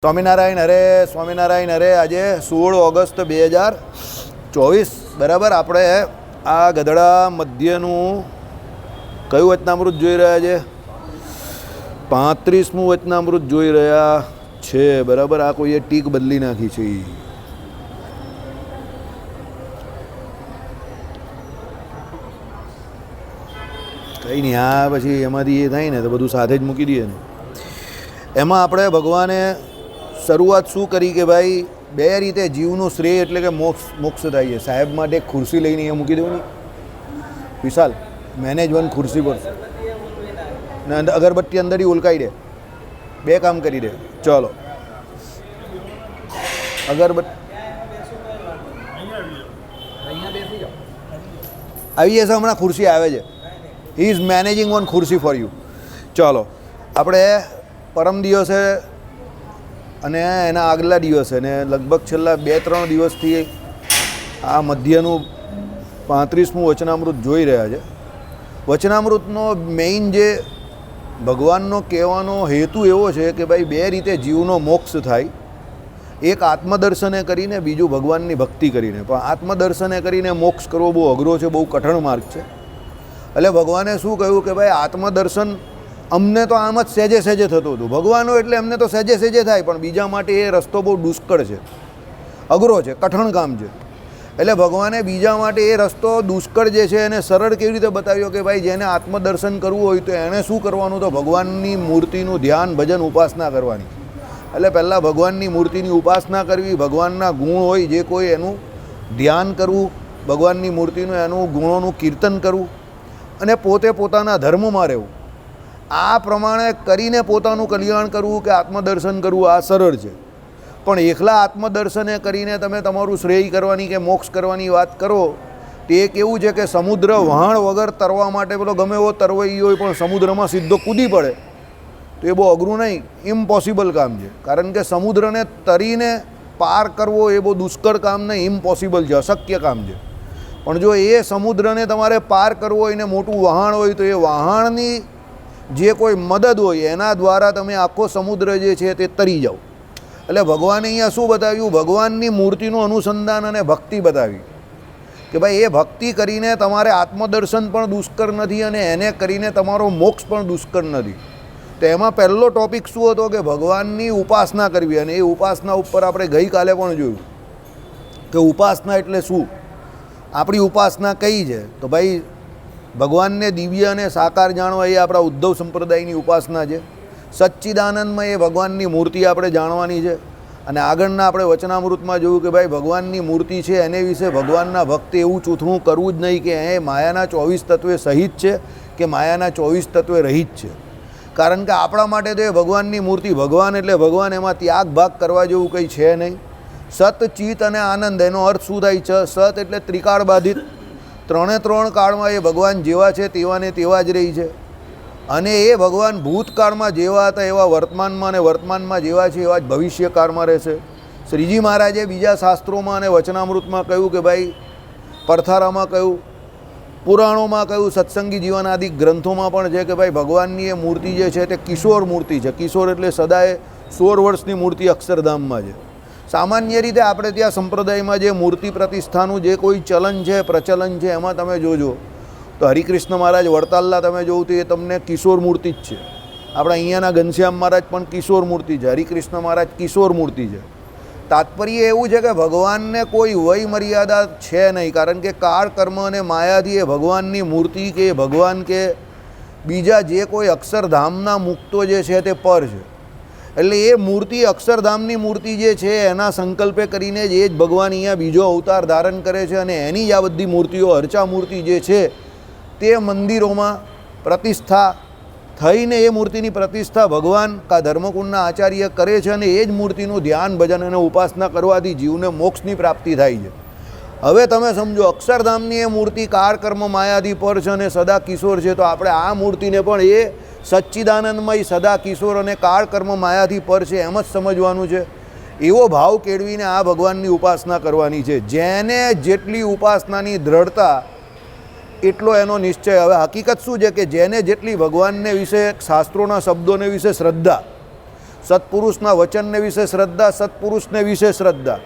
સ્વામિનારાયણ હરે સ્વામિનારાયણ હરે. આજે 16 ઓગસ્ટ 2024 બરાબર. આપણે આ ગધડા મધ્યનું કયું વચનામૃત જોઈ રહ્યા છે? 35મું વચનામૃત જોઈ રહ્યા છે બરાબર. આ કોઈએ ટીક બદલી નાખી છે. કંઈ નહીં, આ પછી એમાંથી એ થાય ને તો બધું સાથે જ મૂકી દઈએ ને. એમાં આપણે ભગવાને શરૂઆત શું કરી કે ભાઈ બે રીતે જીવનું શ્રેય એટલે કે મોક્ષ થાય છે. સાહેબ માટે એક ખુરશી લઈને અહીંયા મૂકી દેવાની. વિશાલ મેનેજ વન ખુરશી પર ને અગરબત્તી અંદર ઉલકાઈ દે. બે કામ કરી દે. ચલો અગરબત્તી આવી જશે હમણાં. ખુરશી આવે છે. હી ઇઝ મેનેજિંગ વન ખુરશી ફોર યુ. ચલો આપણે પરમ દિવસે અને એના આગલા દિવસે ને લગભગ છેલ્લા 2-3 દિવસથી આ મધ્યનું 35મું વચનામૃત જોઈ રહ્યા છે. વચનામૃતનો મેઇન જે ભગવાનનો કહેવાનો હેતુ એવો છે કે ભાઈ બે રીતે જીવનો મોક્ષ થાય. એક આત્મદર્શને કરીને, બીજું ભગવાનની ભક્તિ કરીને. પણ આત્મદર્શને કરીને મોક્ષ કરવો બહુ અઘરો છે, બહુ કઠણ માર્ગ છે. એટલે ભગવાને શું કહ્યું કે ભાઈ આત્મદર્શન અમને તો આમ જ સહેજે સહેજે થતું હતું. ભગવાનો એટલે અમને તો સહેજે સહેજે થાય, પણ બીજા માટે એ રસ્તો બહુ દુષ્કળ છે, અઘરો છે, કઠણ કામ છે. એટલે ભગવાને બીજા માટે એ રસ્તો દુષ્કળ જે છે એને સરળ કેવી રીતે બતાવ્યો કે ભાઈ જેને આત્મદર્શન કરવું હોય તો એણે શું કરવાનું? તો ભગવાનની મૂર્તિનું ધ્યાન, ભજન, ઉપાસના કરવાની. એટલે પહેલાં ભગવાનની મૂર્તિની ઉપાસના કરવી, ભગવાનના ગુણ હોય જે કોઈ એનું ધ્યાન કરવું, ભગવાનની મૂર્તિનું એનું ગુણોનું કીર્તન કરવું અને પોતે પોતાના ધર્મમાં રહેવું. આ પ્રમાણે કરીને પોતાનું કલ્યાણ કરવું કે આત્મદર્શન કરવું આ સરળ છે. પણ એકલા આત્મદર્શને કરીને તમે તમારું શ્રેય કરવાની કે મોક્ષ કરવાની વાત કરો તો એ કેવું છે કે સમુદ્ર વહાણ વગર તરવા માટે પેલો ગમે એવો તરવઈ હોય પણ સમુદ્રમાં સીધો કૂદી પડે તો એ બહુ અઘરું નહીં, ઇમ્પોસિબલ કામ છે. કારણ કે સમુદ્રને તરીને પાર કરવો એ બહુ દુષ્કળ કામ નહીં, ઇમ્પોસિબલ છે, અશક્ય કામ છે. પણ જો એ સમુદ્રને તમારે પાર કરવો હોય ને મોટું વહાણ હોય તો એ વહાણની જે કોઈ મદદ હોય એના દ્વારા તમે આખો સમુદ્ર જે છે તે તરી જાઓ. એટલે ભગવાને અહીંયા શું બતાવ્યું? ભગવાનની મૂર્તિનું અનુસંધાન અને ભક્તિ બતાવી કે ભાઈ એ ભક્તિ કરીને તમારે આત્મદર્શન પણ દુષ્કર નથી અને એને કરીને તમારો મોક્ષ પણ દુષ્કર નથી. તો એમાં પહેલો ટોપિક શું હતો કે ભગવાનની ઉપાસના કરવી. અને એ ઉપાસના ઉપર આપણે ગઈકાલે પણ જોયું કે ઉપાસના એટલે શું, આપણી ઉપાસના કઈ છે. તો ભાઈ ભગવાનને દિવ્ય અને સાકાર જાણવા એ આપણા ઉદ્ધવ સંપ્રદાયની ઉપાસના છે. સચ્ચિદાનંદમાં એ ભગવાનની મૂર્તિ આપણે જાણવાની છે. અને આગળના આપણે વચનામૃતમાં જોયું કે ભાઈ ભગવાનની મૂર્તિ છે એને વિશે ભગવાનના ભક્તે એવું ચૂથણું કરવું જ નહીં કે એ માયાના 24 તત્વે સહિત છે કે માયાના 24 તત્વે રહિત છે. કારણ કે આપણા માટે તો એ ભગવાનની મૂર્તિ, ભગવાન એટલે ભગવાન, એમાં ત્યાગ ભાગ કરવા જેવું કંઈ છે નહીં. સત, ચિત અને આનંદ, એનો અર્થ શું થાય છે? સત એટલે ત્રિકાળ બાધિત, 3 કાળમાં એ ભગવાન જેવા છે તેવા ને તેવા જ રહી છે. અને એ ભગવાન ભૂતકાળમાં જેવા હતા એવા વર્તમાનમાં, અને વર્તમાનમાં જેવા છે એવા જ ભવિષ્યકાળમાં રહેશે. શ્રીજી મહારાજે બીજા શાસ્ત્રોમાં અને વચનામૃતમાં કહ્યું કે ભાઈ પરથારામાં કહ્યું, પુરાણોમાં કહ્યું, સત્સંગી જીવન આદિ ગ્રંથોમાં પણ છે કે ભાઈ ભગવાનની એ મૂર્તિ જે છે તે કિશોર મૂર્તિ છે. કિશોર એટલે સદાય 16 વર્ષની મૂર્તિ અક્ષરધામમાં છે. સામાન્ય રીતે આપણે ત્યાં સંપ્રદાયમાં જે મૂર્તિ પ્રતિષ્ઠાનું જે કોઈ ચલન છે, પ્રચલન છે, એમાં તમે જોજો તો હરિકૃષ્ણ મહારાજ વડતાલના તમે જોવું તો એ તમને કિશોર મૂર્તિ જ છે. આપણા અહીંયાના ઘનશ્યામ મહારાજ પણ કિશોર મૂર્તિ છે, હરિકૃષ્ણ મહારાજ કિશોર મૂર્તિ છે. તાત્પર્ય એવું છે કે ભગવાનને કોઈ વય મર્યાદા છે નહીં. કારણ કે કાળ, કર્મ અને માયાથી એ ભગવાનની મૂર્તિ કે ભગવાન કે બીજા જે કોઈ અક્ષરધામના મુક્તો જે છે તે પર છે. એટલે એ મૂર્તિ, અક્ષરધામની મૂર્તિ જે છે એના સંકલ્પે કરીને જ એ જ ભગવાન અહીંયા બીજો અવતાર ધારણ કરે છે. અને એની જ આ બધી મૂર્તિઓ, અર્ચા મૂર્તિ જે છે તે મંદિરોમાં પ્રતિષ્ઠા થઈને એ મૂર્તિની પ્રતિષ્ઠા ભગવાન કા ધર્મકુંડના આચાર્ય કરે છે. અને એ જ મૂર્તિનું ધ્યાન, ભજન અને ઉપાસના કરવાથી જીવને મોક્ષની પ્રાપ્તિ થાય છે. હવે તમે સમજો, અક્ષરધામની એ મૂર્તિ કાળ, કર્મ, માયાથી પર છે અને સદા કિશોર છે. તો આપણે આ મૂર્તિને પણ એ સચ્ચિદાનંદમય, સદા કિશોર અને કાળ, કર્મ, માયાથી પર છે એમ જ સમજવાનું છે. એવો ભાવ કેળવીને આ ભગવાનની ઉપાસના કરવાની છે. જેને જેટલી ઉપાસનાની દ્રઢતા એટલો એનો નિશ્ચય. હવે હકીકત શું છે કે જેને જેટલી ભગવાનને વિશે, શાસ્ત્રોના શબ્દોને વિશે શ્રદ્ધા, સત્પુરુષના વચનને વિશે શ્રદ્ધા, સત્પુરુષને વિશે શ્રદ્ધા,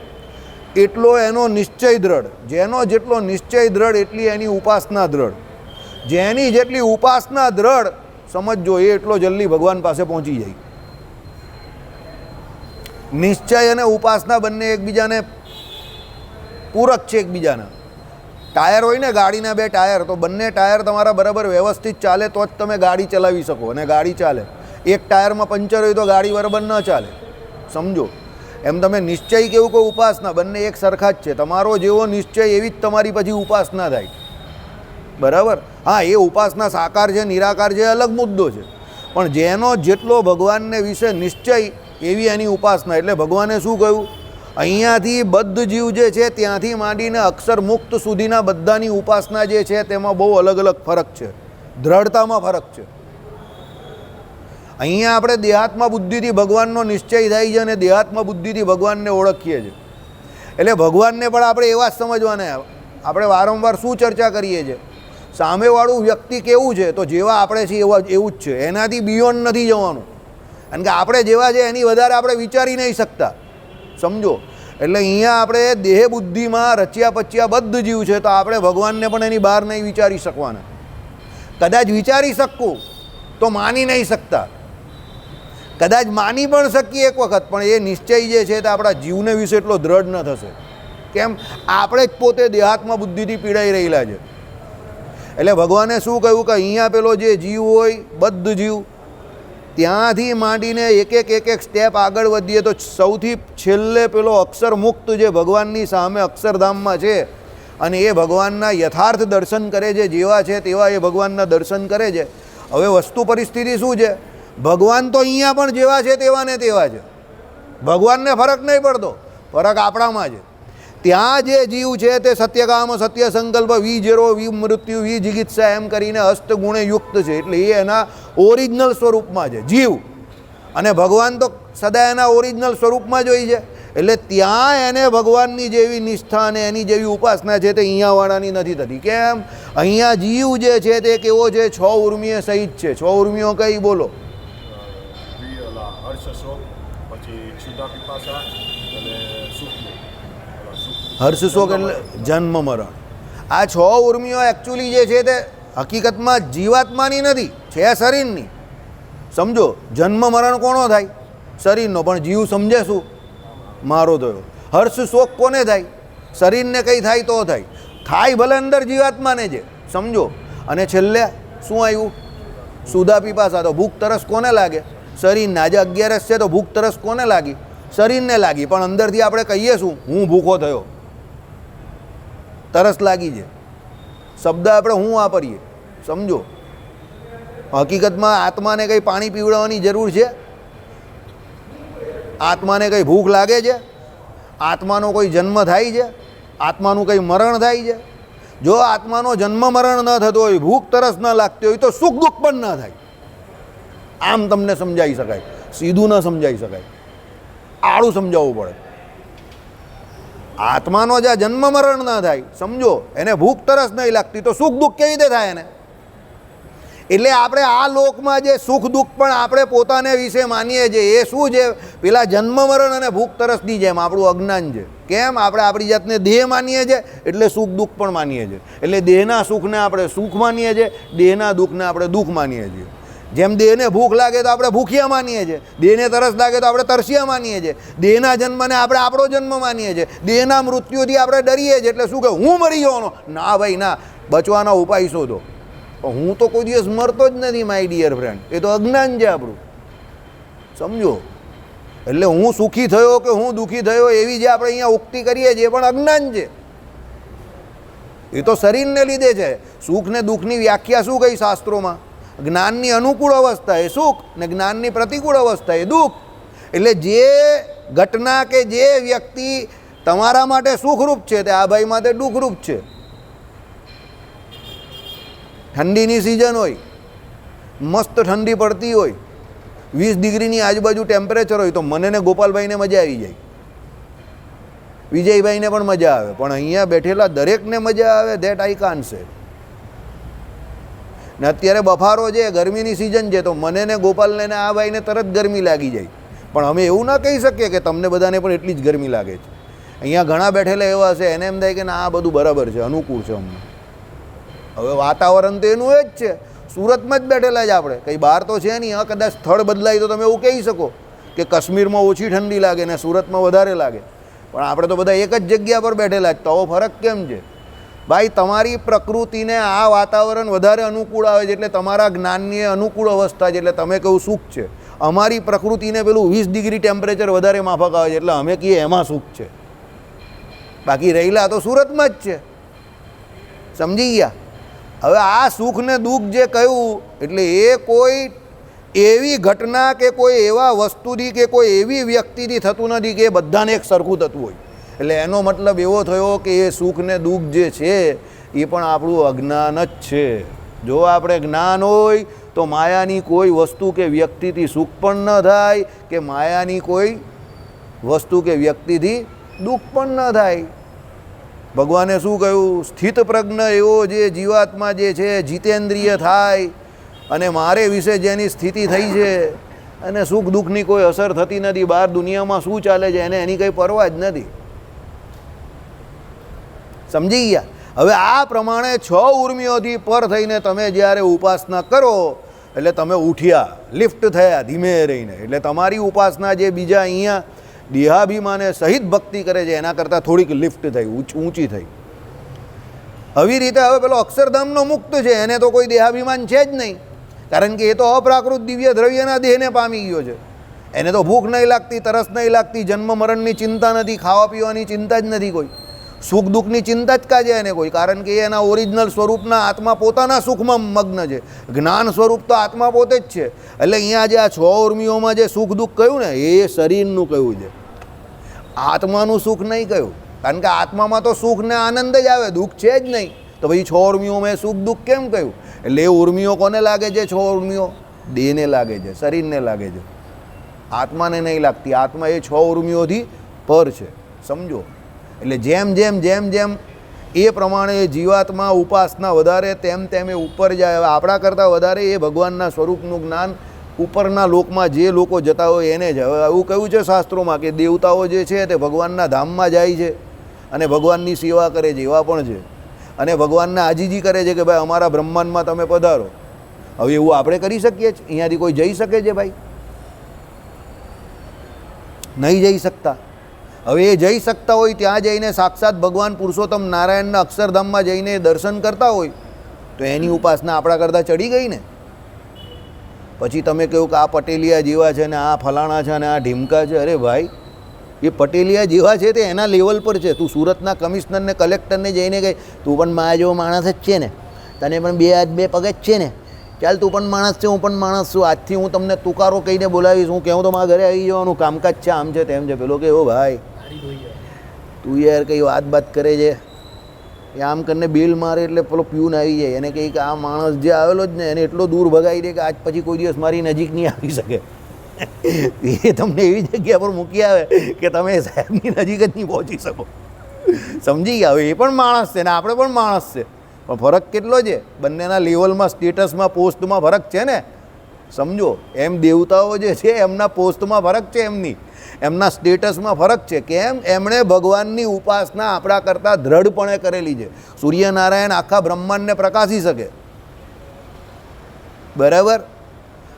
એટલો એનો નિશ્ચય દ્રઢ. જેનો જેટલો નિશ્ચય દ્રઢ એટલી એની ઉપાસના દ્રઢ. જેની જેટલી ઉપાસના દ્રઢ સમજો એ એટલો જલ્દી ભગવાન પાસે પહોંચી જાય. નિશ્ચય અને ઉપાસના બંને એકબીજાને પૂરક છે એકબીજાના. ટાયર હોય ને ગાડીના બે ટાયર, તો બંને ટાયર તમારા બરાબર વ્યવસ્થિત ચાલે તો જ તમે ગાડી ચલાવી શકો અને ગાડી ચાલે. એક ટાયરમાં પંચર હોય તો ગાડી બરાબર ન ચાલે. સમજો એમ તમે નિશ્ચય કેવું કે ઉપાસના બંને એક સરખા જ છે. તમારો જેવો નિશ્ચય એવી જ તમારી પછી ઉપાસના થાય. બરાબર? હા, એ ઉપાસના સાકાર છે નિરાકાર છે અલગ મુદ્દો છે, પણ જેનો જેટલો ભગવાનને વિશે નિશ્ચય એવી એની ઉપાસના. એટલે ભગવાને શું કહ્યું? અહીંયાથી બદ્ધ જીવ જે છે ત્યાંથી માંડીને અક્ષર મુક્ત સુધીના બધાની ઉપાસના જે છે તેમાં બહુ અલગ અલગ ફરક છે, દ્રઢતામાં ફરક છે. અહીંયા આપણે દેહાત્મા બુદ્ધિથી ભગવાનનો નિશ્ચય થાય છે અને દેહાત્મા બુદ્ધિથી ભગવાનને ઓળખીએ છીએ. એટલે ભગવાનને પણ આપણે એવા જ સમજવાના. આપણે વારંવાર શું ચર્ચા કરીએ છીએ? સામેવાળું વ્યક્તિ કેવું છે તો જેવા આપણે છીએ એવું જ છે, એનાથી બિયોન્ડ નથી જવાનું. કારણ કે આપણે જેવા છે એની વધારે આપણે વિચારી નહીં શકતા. સમજો? એટલે અહીંયા આપણે દેહ બુદ્ધિમાં રચ્યા પચ્યા બદ્ધ જીવ છે, તો આપણે ભગવાનને પણ એની બહાર નહીં વિચારી શકવાના. કદાચ વિચારી શકું તો માની નહીં શકતા, કદાચ માની પણ શકીએ એક વખત, પણ એ નિશ્ચય જે છે તે આપણા જીવને વિશે એટલો દ્રઢ ન થશે. કેમ? આપણે જ પોતે દેહાત્મા બુદ્ધિથી પીડાઈ રહેલા છે. એટલે ભગવાને શું કહ્યું કે અહીંયા પેલો જે જીવ હોય બદ્ધ જીવ, ત્યાંથી માંડીને એક એક સ્ટેપ આગળ વધીએ તો સૌથી છેલ્લે પેલો અક્ષર મુક્ત જે ભગવાનની સામે અક્ષરધામમાં છે અને એ ભગવાનના યથાર્થ દર્શન કરે છે, જેવા છે તેવા એ ભગવાનના દર્શન કરે છે. હવે વસ્તુ પરિસ્થિતિ શું છે? ભગવાન તો અહીંયા પણ જેવા છે તેવા ને તેવા છે. ભગવાનને ફરક નહીં પડતો, ફરક આપણામાં છે. ત્યાં જે જીવ છે તે સત્યકામ સત્ય સંકલ્પ વિજરો વિમૃત્યુ વિજિગિત્સા એમ કરીને અષ્ટગુણે યુક્ત છે. એટલે એ એના ઓરિજિનલ સ્વરૂપમાં છે જીવ, અને ભગવાન તો સદા એના ઓરિજિનલ સ્વરૂપમાં જ હોય છે. એટલે ત્યાં એને ભગવાનની જેવી નિષ્ઠા અને એની જેવી ઉપાસના છે તે અહીંયાવાળાની નથી થતી. કેમ? અહીંયા જીવ જે છે તે કેવો છે? 6 ઉર્મિય સહિત છે. 6 ઉર્મિઓ કઈ બોલો? હર્ષશોક એટલે જન્મ મરણ. આ 6 ઉર્મિઓ એકચ્યુઅલી જે છે તે હકીકતમાં જીવાત્માની નથી, છે શરીરની. સમજો? જન્મ મરણ કોનો થાય? શરીરનો. પણ જીવ સમજે શું? મારો થયો. હર્ષ શોક કોને થાય? શરીરને કંઈ થાય તો થાય. થાય ભલે અંદર જીવાત્માને છે. સમજો? અને છેલ્લે શું આવ્યું? સુધા પીપાસા. તો ભૂખ તરસ કોને લાગે? શરીરને. આજે 11 છે તો ભૂખ તરસ કોને લાગી? શરીરને લાગી. પણ અંદરથી આપણે કહીએ શું? હું ભૂખો થયો, તરસ લાગી છે. શબ્દ આપણે હું વાપરીએ. સમજો? હકીકતમાં આત્માને કંઈ પાણી પીવડાવવાની જરૂર છે? આત્માને કંઈ ભૂખ લાગે છે? આત્માનો કોઈ જન્મ થાય છે? આત્માનું કંઈ મરણ થાય છે? જો આત્માનો જન્મ મરણ ન થતો હોય, ભૂખ તરસ ન લાગતી હોય, તો સુખ દુઃખ પણ ન થાય. આમ તમને સમજાવી શકાય, સીધું ન સમજાવી શકાય, આડું સમજાવવું પડે. આત્માનો જ્યાં જન્મ મરણ ન થાય, સમજો, એને ભૂખ તરસ નહીં લાગતી, તો સુખ દુઃખ કેવી રીતે થાય એને? એટલે આપણે આ લોકમાં જે સુખ દુઃખ પણ આપણે પોતાને વિશે માનીએ છીએ એ શું છે? પેલા જન્મ મરણ અને ભૂખ તરસની જેમ આપણું અજ્ઞાન છે. કેમ? આપણે આપણી જાતને દેહ માનીએ છીએ એટલે સુખ દુઃખ પણ માનીએ છીએ. એટલે દેહના સુખને આપણે સુખ માનીએ છીએ, દેહના દુઃખને આપણે દુઃખ માનીએ છીએ. જેમ દેહને ભૂખ લાગે તો આપણે ભૂખ્યા માનીએ છીએ, દેહને તરસ લાગે તો આપણે તરસ્યા માનીએ છીએ, દેહના જન્મને આપણે આપણો જન્મ માનીએ છીએ, દેહના મૃત્યુથી આપણે ડરીએ છીએ. એટલે શું કહે? હું મરી જવાનો? ના ભાઈ ના, બચવાના ઉપાય શોધો. હું તો કોઈ દિવસ મરતો જ નથી માય ડિયર ફ્રેન્ડ. એ તો અજ્ઞાન છે આપણું. સમજો? એટલે હું સુખી થયો કે હું દુઃખી થયો એવી જે આપણે અહીંયા ઉક્તિ કરીએ છીએ પણ અજ્ઞાન છે. એ તો શરીરને લીધે છે. સુખ ને દુઃખની વ્યાખ્યા શું કહી શાસ્ત્રોમાં? જ્ઞાનની અનુકૂળ અવસ્થા એ સુખ ને જ્ઞાનની પ્રતિકૂળ અવસ્થા એ દુઃખ. એટલે જે ઘટના કે જે વ્યક્તિ તમારા માટે સુખરૂપ છે તે આ ભાઈ માટે દુઃખરૂપ છે. ઠંડીની સિઝન હોય, મસ્ત ઠંડી પડતી હોય, 20 ડિગ્રીની આજુબાજુ ટેમ્પરેચર હોય, તો મને ને ગોપાલભાઈને મજા આવી જાય, વિજયભાઈને પણ મજા આવે. પણ અહીંયા બેઠેલા દરેકને મજા આવે ધેટ આઈ કાન્ટ સે. ને અત્યારે બફારો છે, ગરમીની સિઝન છે, તો મને ને ગોપાલને ને આ ભાઈને તરત ગરમી લાગી જાય. પણ અમે એવું ના કહી શકીએ કે તમને બધાને પણ એટલી જ ગરમી લાગે છે. અહીંયા ઘણા બેઠેલા એવા હશે, એને એમ થાય કે ના આ બધું બરાબર છે, અનુકૂળ છે અમને. હવે વાતાવરણ તો એનું એ જ છે. સુરતમાં જ બેઠેલા જ આપણે, કંઈ બહાર તો છે નહીં. હા, કદાચ સ્થળ બદલાય તો તમે એવું કહી શકો કે કાશ્મીરમાં ઓછી ઠંડી લાગે ને સુરતમાં વધારે લાગે, પણ આપણે તો બધા એક જ જગ્યા પર બેઠેલા જ, તો ફરક કેમ છે ભાઈ? તમારી પ્રકૃતિને આ વાતાવરણ વધારે અનુકૂળ આવે છે એટલે તમારા જ્ઞાનની અનુકૂળ અવસ્થા છે એટલે તમે કહું સુખ છે. અમારી પ્રકૃતિને પેલું 20 ડિગ્રી ટેમ્પરેચર વધારે માફક આવે છે એટલે અમે કહીએ એમાં સુખ છે. બાકી રહેલા તો સુરતમાં જ છે. સમજી ગયા? હવે આ સુખ ને દુઃખ જે કહ્યું એટલે એ કોઈ એવી ઘટના કે કોઈ એવા વસ્તુથી કે કોઈ એવી વ્યક્તિથી થતું નથી કે બધાને એક સરખું થતું હોય. એટલે એનો મતલબ એવો થયો કે એ સુખ ને દુઃખ જે છે એ પણ આપણું અજ્ઞાન જ છે. જો આપણે જ્ઞાન હોય તો માયાની કોઈ વસ્તુ કે વ્યક્તિથી સુખ પણ ન થાય કે માયાની કોઈ વસ્તુ કે વ્યક્તિથી દુઃખ પણ ન થાય. ભગવાને શું કહ્યું? સ્થિત પ્રજ્ઞ એવો જે જીવાત્મા જે છે જીતેન્દ્રિય થાય અને મારે વિશે જેની સ્થિતિ થઈ છે અને સુખ દુઃખની કોઈ અસર થતી નથી, બહાર દુનિયામાં શું ચાલે છે એને એની કંઈ પરવા જ નથી. સમજી ગયા? હવે આ પ્રમાણે 6 ઉર્મિઓથી પર થઈને તમે જ્યારે ઉપાસના કરો એટલે તમે ઉઠ્યા, લિફ્ટ થયા ધીમે રહીને. એટલે તમારી ઉપાસના જે બીજા અહીંયા દેહાભિમાને સહિત ભક્તિ કરે છે એના કરતાં થોડીક લિફ્ટ થઈ, ઊંચી થઈ. આવી રીતે હવે પેલો અક્ષરધામનો મુક્ત છે એને તો કોઈ દેહાભિમાન છે જ નહીં, કારણ કે એ તો અપ્રાકૃત દિવ્ય દ્રવ્યના દેહને પામી ગયો છે. એને તો ભૂખ નહીં લાગતી, તરસ નહીં લાગતી, જન્મ મરણની ચિંતા નથી, ખાવા પીવાની ચિંતા જ નથી કોઈ, સુખ દુઃખની ચિંતા જ કાજે એને કોઈ, કારણ કે એના ઓરિજિનલ સ્વરૂપના આત્મા પોતાના સુખમાં મગ્ન છે. જ્ઞાન સ્વરૂપ તો આત્મા પોતે જ છે. એટલે અહીંયા જે આ 6 ઉર્મિઓમાં જે સુખ દુઃખ કહ્યું ને એ શરીરનું કહ્યું છે, આત્માનું સુખ નહીં કહ્યું. કારણ કે આત્મામાં તો સુખ ને આનંદ જ આવે, દુઃખ છે જ નહીં. તો પછી 6 ઉર્મિઓમાં સુખ દુઃખ કેમ કહ્યું? એટલે એ ઉર્મિઓ કોને લાગે છે? 6 ઉર્મિઓ દેહને લાગે છે, શરીરને લાગે છે, આત્માને નહીં લાગતી. આત્મા એ 6 ઉર્મિઓથી પર છે, સમજો. એટલે જેમ જેમ જેમ જેમ એ પ્રમાણે જીવાત્મા ઉપાસના વધારે તેમ તેમ એ ઉપર જાય. હવે આપણા કરતાં વધારે એ ભગવાનના સ્વરૂપનું જ્ઞાન ઉપરના લોકમાં જે લોકો જતા હોય એને જ. હવે એવું કહ્યું છે શાસ્ત્રોમાં કે દેવતાઓ જે છે તે ભગવાનના ધામમાં જાય છે અને ભગવાનની સેવા કરે છે, એવા પણ છે. અને ભગવાનને આજીજી કરે છે કે ભાઈ અમારા બ્રહ્માંડમાં તમે પધારો. હવે એવું આપણે કરી શકીએ છીએ? અહીંયાથી કોઈ જઈ શકે છે ભાઈ? નહીં જઈ શકતા. હવે એ જઈ શકતા હોય ત્યાં જઈને સાક્ષાત ભગવાન પુરુષોત્તમ નારાયણના અક્ષરધામમાં જઈને દર્શન કરતા હોય તો એની ઉપાસના આપણા કરતાં ચડી ગઈ ને. પછી તમે કહ્યું કે આ પટેલિયા જેવા છે ને આ ફલાણા છે ને આ ઢીમકા છે. અરે ભાઈ, એ પટેલિયા જેવા છે તે એના લેવલ પર છે. તું સુરતના કમિશનરને કલેક્ટરને જઈને કહે તું પણ મારા જેવો માણસ જ છે ને, તને પણ 2 હાથ 2 પગ જ છે ને, ચાલ તું પણ માણસ છે, હું પણ માણસ છું, આજથી હું તમને તુકારો કહીને બોલાવીશ, હું કહું તો મારા ઘરે આવી જવાનું, કામકાજ છે, આમ છે તેમ છે. પેલો કે ઓ ભાઈ તું યાર કંઈ વાત કરે છે, એ આમ કરીને બેલ મારે એટલે પેલો પ્યુન આવી જાય, એને કહે કે આ માણસ જે આવેલો જ ને એને એટલો દૂર ભગાવી દે કે આજ પછી કોઈ દિવસ મારી નજીક નહીં આવી શકે. એ તમને એવી જગ્યા પર મૂકી આવે કે તમે સાહેબની નજીક જ નહીં પહોંચી શકો. સમજી ગયા? હવે એ પણ માણસ છે ને આપણે પણ માણસ છે, પણ ફરક કેટલો છે? બંનેના લેવલમાં, સ્ટેટસમાં, પોસ્ટમાં ફરક છે ને. સમજો, એમ દેવતાઓ જે છે એમના પોસ્ટમાં ફરક છે, એમના સ્ટેટસમાં ફરક છે. કેમ? એમણે ભગવાનની ઉપાસના આપણા કરતાં દ્રઢપણે કરેલી છે. સૂર્યનારાયણ આખા બ્રહ્માંડને પ્રકાશી શકે, બરાબર?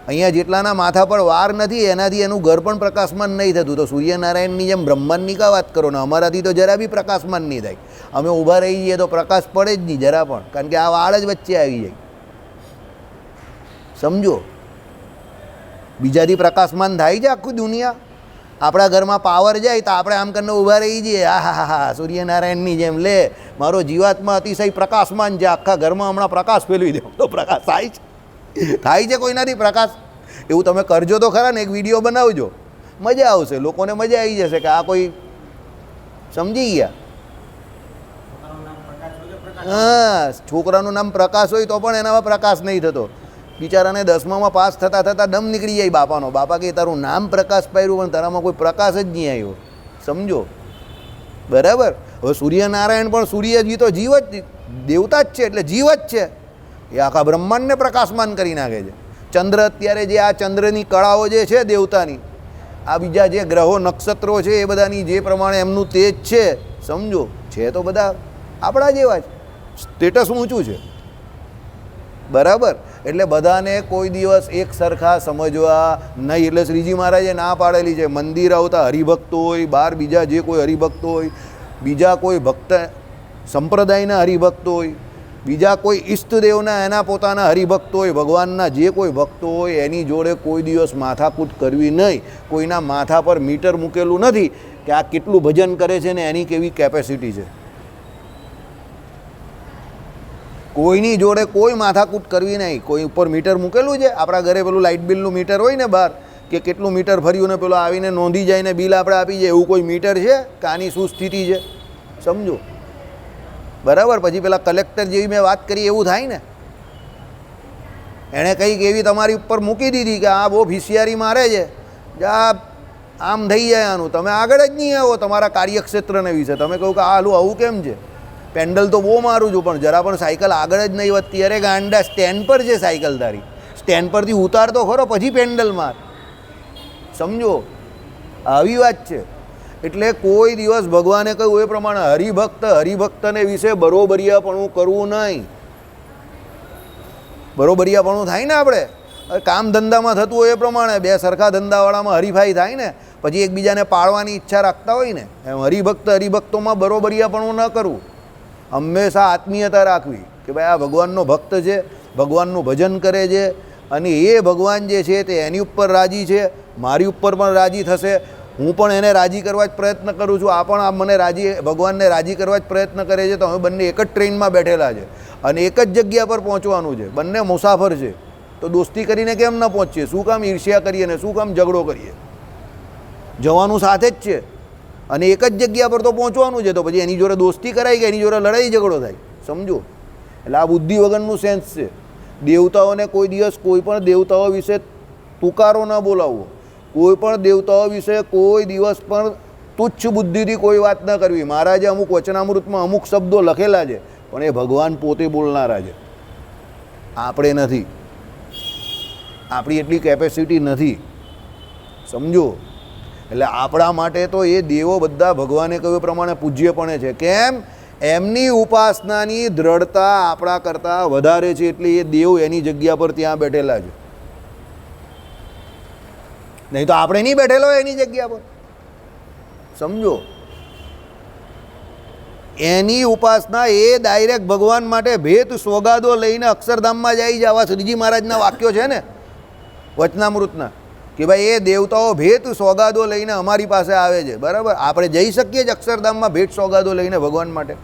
અહીંયા જેટલાના માથા પર વાર નથી એનાથી એનું ઘર પણ પ્રકાશમાન નહીં થતું. તો સૂર્યનારાયણની જેમ બ્રહ્માંડની કા વાત કરો ને, અમારાથી તો જરા બી પ્રકાશમાન નહીં થાય. અમે ઊભા રહી જઈએ તો પ્રકાશ પડે જ નહીં જરા પણ, કારણ કે આ વાળ જ વચ્ચે આવી જાય. સમજો, બીજાથી પ્રકાશમાન થાય છે આખું દુનિયા. આપણા ઘરમાં પાવર જાય તો આપણે આમ કરીને ઊભા રહી જઈએ, આ હા હા સૂર્યનારાયણની જેમ લે મારો જીવાત્મા અતિશય પ્રકાશમાન છે, આખા ઘરમાં હમણાં પ્રકાશ ફેરવી દે. તો પ્રકાશ થાય છે? થાય છે કોઈનાથી પ્રકાશ? એવું તમે કરજો તો ખરા ને, એક વિડીયો બનાવજો, મજા આવશે, લોકોને મજા આવી જશે કે આ કોઈ સમજી ગયા. હા, છોકરાનું નામ પ્રકાશ હોય તો પણ એનામાં પ્રકાશ નહીં થતો. બિચારાને 10મામાં પાસ થતાં થતાં દમ નીકળી જાય બાપાનો. બાપા કે તારું નામ પ્રકાશ પાડ્યું પણ તારામાં કોઈ પ્રકાશ જ નહીં આવ્યો. સમજો, બરાબર? હવે સૂર્યનારાયણ પણ સૂર્યજી તો જીવ જ દેવતા જ છે, એટલે જીવ જ છે. એ આખા બ્રહ્માંડને પ્રકાશમાન કરી નાખે છે. ચંદ્ર અત્યારે જે આ ચંદ્રની કળાઓ જે છે દેવતાની આ બીજા જે ગ્રહો નક્ષત્રો છે એ બધાની જે પ્રમાણે એમનું તેજ છે, સમજો, છે તો બધા આપણા જેવા જ, સ્ટેટસ ઊંચું છે, બરાબર. એટલે બધાને કોઈ દિવસ એક સરખા સમજવા નહીં. એટલે શ્રીજી મહારાજે ના પાડેલી છે, મંદિર આવતા હરિભક્તો હોય, બહાર બીજા જે કોઈ હરિભક્તો હોય, બીજા કોઈ ભક્ત સંપ્રદાયના હરિભક્તો હોય, બીજા કોઈ ઈષ્ટદેવના એના પોતાના હરિભક્તો હોય, ભગવાનના જે કોઈ ભક્તો હોય એની જોડે કોઈ દિવસ માથાકૂટ કરવી નહીં. કોઈના માથા પર મીટર મૂકેલું નથી કે આ કેટલું ભજન કરે છે ને એની કેવી કેપેસિટી છે. કોઈની જોડે કોઈ માથાકૂટ કરવી નહીં. કોઈ ઉપર મીટર મૂકેલું છે, આપણા ઘરે પેલું લાઇટ બિલનું મીટર હોય ને બહાર, કે કેટલું મીટર ભર્યું ને પેલો આવીને નોંધી જાય ને બિલ આપણે આપી જાય, એવું કોઈ મીટર છે કે આની શું સ્થિતિ છે, સમજો, બરાબર. પછી પેલા કલેક્ટર જેવી મેં વાત કરી એવું થાય ને, એણે કંઈક એવી તમારી ઉપર મૂકી દીધી કે આ બહુ હોશિયારી મારે છે, આ આમ થઈ જાય આનું, તમે આગળ જ નહીં આવો તમારા કાર્યક્ષેત્રને વિશે. તમે કહું કે આ હાલું આવું કેમ છે, પેન્ડલ તો બહુ મારું છું પણ જરા પણ સાયકલ આગળ જ નહીં વધતી. અરે ગાંડા, સ્ટેન્ડ પર છે સાયકલ તારી, સ્ટેન્ડ પરથી ઉતાર તો ખરો પછી પેન્ડલ માર, સમજો, આવી વાત છે. એટલે કોઈ દિવસ ભગવાને કહ્યું એ પ્રમાણે હરિભક્તને વિશે બરોબરિયાપણું કરવું નહીં. બરોબરિયાપણું થાય ને આપણે કામ ધંધામાં થતું હોય એ પ્રમાણે, બે સરખા ધંધાવાળામાં હરીફાઈ થાય ને, પછી એકબીજાને પાડવાની ઈચ્છા રાખતા હોય ને, એમ હરિભક્તોમાં બરોબરિયાપણું ન કરવું. હંમેશા આત્મીયતા રાખવી કે ભાઈ આ ભગવાનનો ભક્ત છે, ભગવાનનું ભજન કરે છે અને એ ભગવાન જે છે તે એની ઉપર રાજી છે, મારી ઉપર પણ રાજી થશે, હું પણ એને રાજી કરવા જ પ્રયત્ન કરું છું, આ પણ આ મને ભગવાનને રાજી કરવા જ પ્રયત્ન કરે છે. તો અમે બંને એક જ ટ્રેનમાં બેઠેલા છે અને એક જ જગ્યા પર પહોંચવાનું છે, બંને મુસાફર છે. તો દોસ્તી કરીને કેમ ન પહોંચીએ? શું કામ ઈર્ષ્યા કરીએ ને શું કામ ઝઘડો કરીએ? જવાનું સાથે જ છે અને એક જ જગ્યા પર તો પહોંચવાનું છે. તો પછી એની જોડે દોસ્તી કરાય કે એની જોડે લડાઈ ઝઘડો થાય, સમજો. એટલે આ બુદ્ધિ વગરનું સેન્સ છે. દેવતાઓને કોઈ દિવસ કોઈ પણ દેવતાઓ વિશે તુકારો ન બોલાવવો, કોઈ પણ દેવતાઓ વિશે કોઈ દિવસ પણ તુચ્છ બુદ્ધિથી કોઈ વાત ન કરવી. મહારાજે અમુક વચનામૃતમાં અમુક શબ્દો લખેલા છે પણ એ ભગવાન પોતે બોલનારા છે, આપણે નથી, આપણી એટલી કેપેસિટી નથી, સમજો. એટલે આપણા માટે તો એ દેવો બધા ભગવાને કહ્યું પ્રમાણે પૂજ્યપણે છે. કેમ? એમની ઉપાસનાની દ્રઢતા આપણા કરતાં વધારે છે, એટલે એ દેવ એની જગ્યા પર ત્યાં બેઠેલા છે. નહીં તો આપણે નહીં બેઠેલો એની જગ્યા પર, સમજો. એની ઉપાસના એ ડાયરેક્ટ ભગવાન માટે ભેટ સોગાદો લઈને અક્ષરધામમાં જાય છે. આવા શ્રીજી મહારાજના વાક્યો છે ને વચનામૃતના કે ભાઈ એ દેવતાઓ ભેટ સોગાદો લઈને અમારી પાસે આવે છે, બરાબર. આપણે જઈ શકીએ જ અક્ષરધામમાં ભેટ સોગાદો લઈને ભગવાન માટે?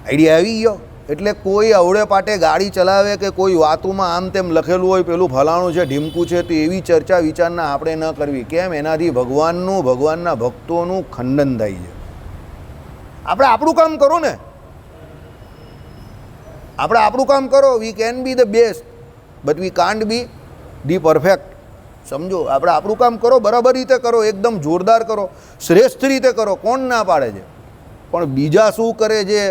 આઈડિયા આવી ગયો? એટલે કોઈ અવળે પાટે ગાડી ચલાવે કે કોઈ વાતોમાં આમ તેમ લખેલું હોય પેલું ફલાણું છે ઢીમકું છે, તો એવી ચર્ચા વિચારના આપણે ન કરવી. કેમ? એનાથી ભગવાનના ભક્તોનું ખંડન થાય છે. આપણે આપણું કામ કરો ને, આપણે આપણું કામ કરો. We can be the best but we can't B the perfect, સમજો. આપણે આપણું કામ કરો, બરાબર રીતે કરો, એકદમ જોરદાર કરો, શ્રેષ્ઠ રીતે કરો, કોણ ના પાડે છે? પણ બીજા શું કરે છે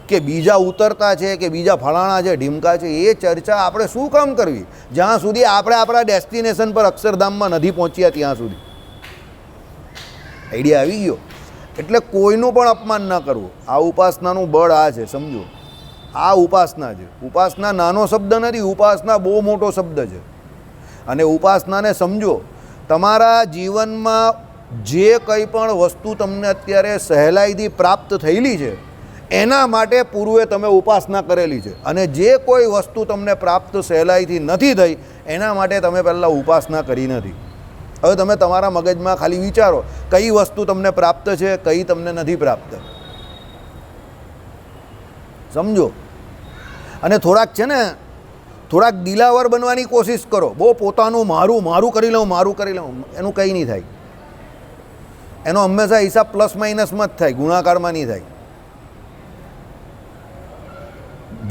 કે બીજા ઉતરતા છે કે બીજા ફલાણા છે ઢીમકા છે, એ ચર્ચા આપણે શું કામ કરવી જ્યાં સુધી આપણે આપણા ડેસ્ટિનેશન પર અક્ષરધામમાં નથી પહોંચ્યા ત્યાં સુધી? આઈડિયા આવી ગયો? એટલે કોઈનું પણ અપમાન ન કરવું. આ ઉપાસનાનું બળ આ છે, સમજો. આ ઉપાસના છે. ઉપાસના નાનો શબ્દ નથી, ઉપાસના બહુ મોટો શબ્દ છે. અને ઉપાસનાને સમજો. તમારા જીવનમાં જે કંઈ પણ વસ્તુ તમને અત્યારે સહેલાઈથી પ્રાપ્ત થયેલી છે એના માટે પૂર્વે તમે ઉપાસના કરેલી છે, અને જે કોઈ વસ્તુ તમને પ્રાપ્ત સહેલાઈથી નથી થઈ એના માટે તમે પહેલાં ઉપાસના કરી નથી. હવે તમે તમારા મગજમાં ખાલી વિચારો કઈ વસ્તુ તમને પ્રાપ્ત છે, કઈ તમને નથી પ્રાપ્ત, સમજો. અને થોડાક છે ને, થોડાક દિલાવર બનવાની કોશિશ કરો. બહુ પોતાનું મારું કરી લઉં, એનું કંઈ નહીં થાય. એનો હંમેશા હિસાબ પ્લસ માઇનસમાં જ થાય, ગુણાકારમાં નહીં થાય.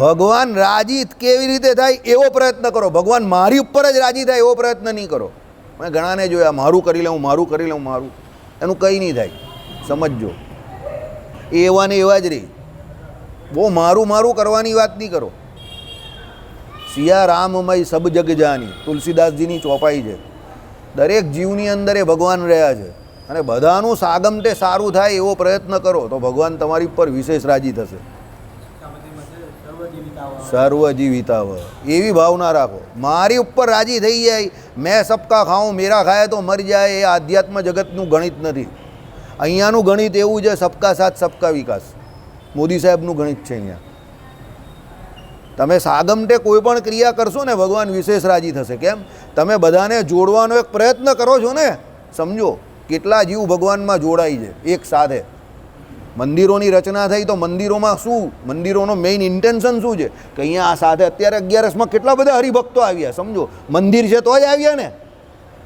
ભગવાન રાજી કેવી રીતે થાય એવો પ્રયત્ન કરો. ભગવાન મારી ઉપર જ રાજી થાય એવો પ્રયત્ન નહીં કરો. મેં ઘણાને જોયા મારું કરી લઉં, એનું કંઈ નહીં થાય, સમજજો. એ એવા ને એવા જ રહી. બહુ મારું કરવાની વાત નહીં કરો. સિયા રામમય સબ જગ જાની, તુલસીદાસજીની ચોપાઈ છે. દરેક જીવની અંદર એ ભગવાન રહ્યા છે અને બધાનું સાગમટે સારું થાય એવો પ્રયત્ન કરો તો ભગવાન તમારી ઉપર વિશેષ રાજી થશે. સર્વજીવિતાવ એવી ભાવના રાખો. મારી ઉપર રાજી થઈ જાય, મેં સબકા ખાઉં મેરા ખાય તો મરી જાય, એ આધ્યાત્મ જગતનું ગણિત નથી. અહીંયાનું ગણિત એવું છે, સબકા સાથ સબકા વિકાસ. મોદી સાહેબનું ગણિત છે અહીંયા. તમે સાગમટે કોઈ પણ ક્રિયા કરશો ને ભગવાન વિશેષ રાજી થશે. કેમ? તમે બધાને જોડવાનો એક પ્રયત્ન કરો છો ને. સમજો કેટલા જીવ ભગવાનમાં જોડાઈ છે એક સાથે. મંદિરોની રચના થઈ તો મંદિરોમાં શું, મંદિરોનો મેઇન ઇન્ટેન્શન શું છે કે અહીંયા આ સાથે અત્યારે 11માં કેટલા બધા હરિભક્તો આવ્યા. સમજો મંદિર છે તો જ આવ્યા ને.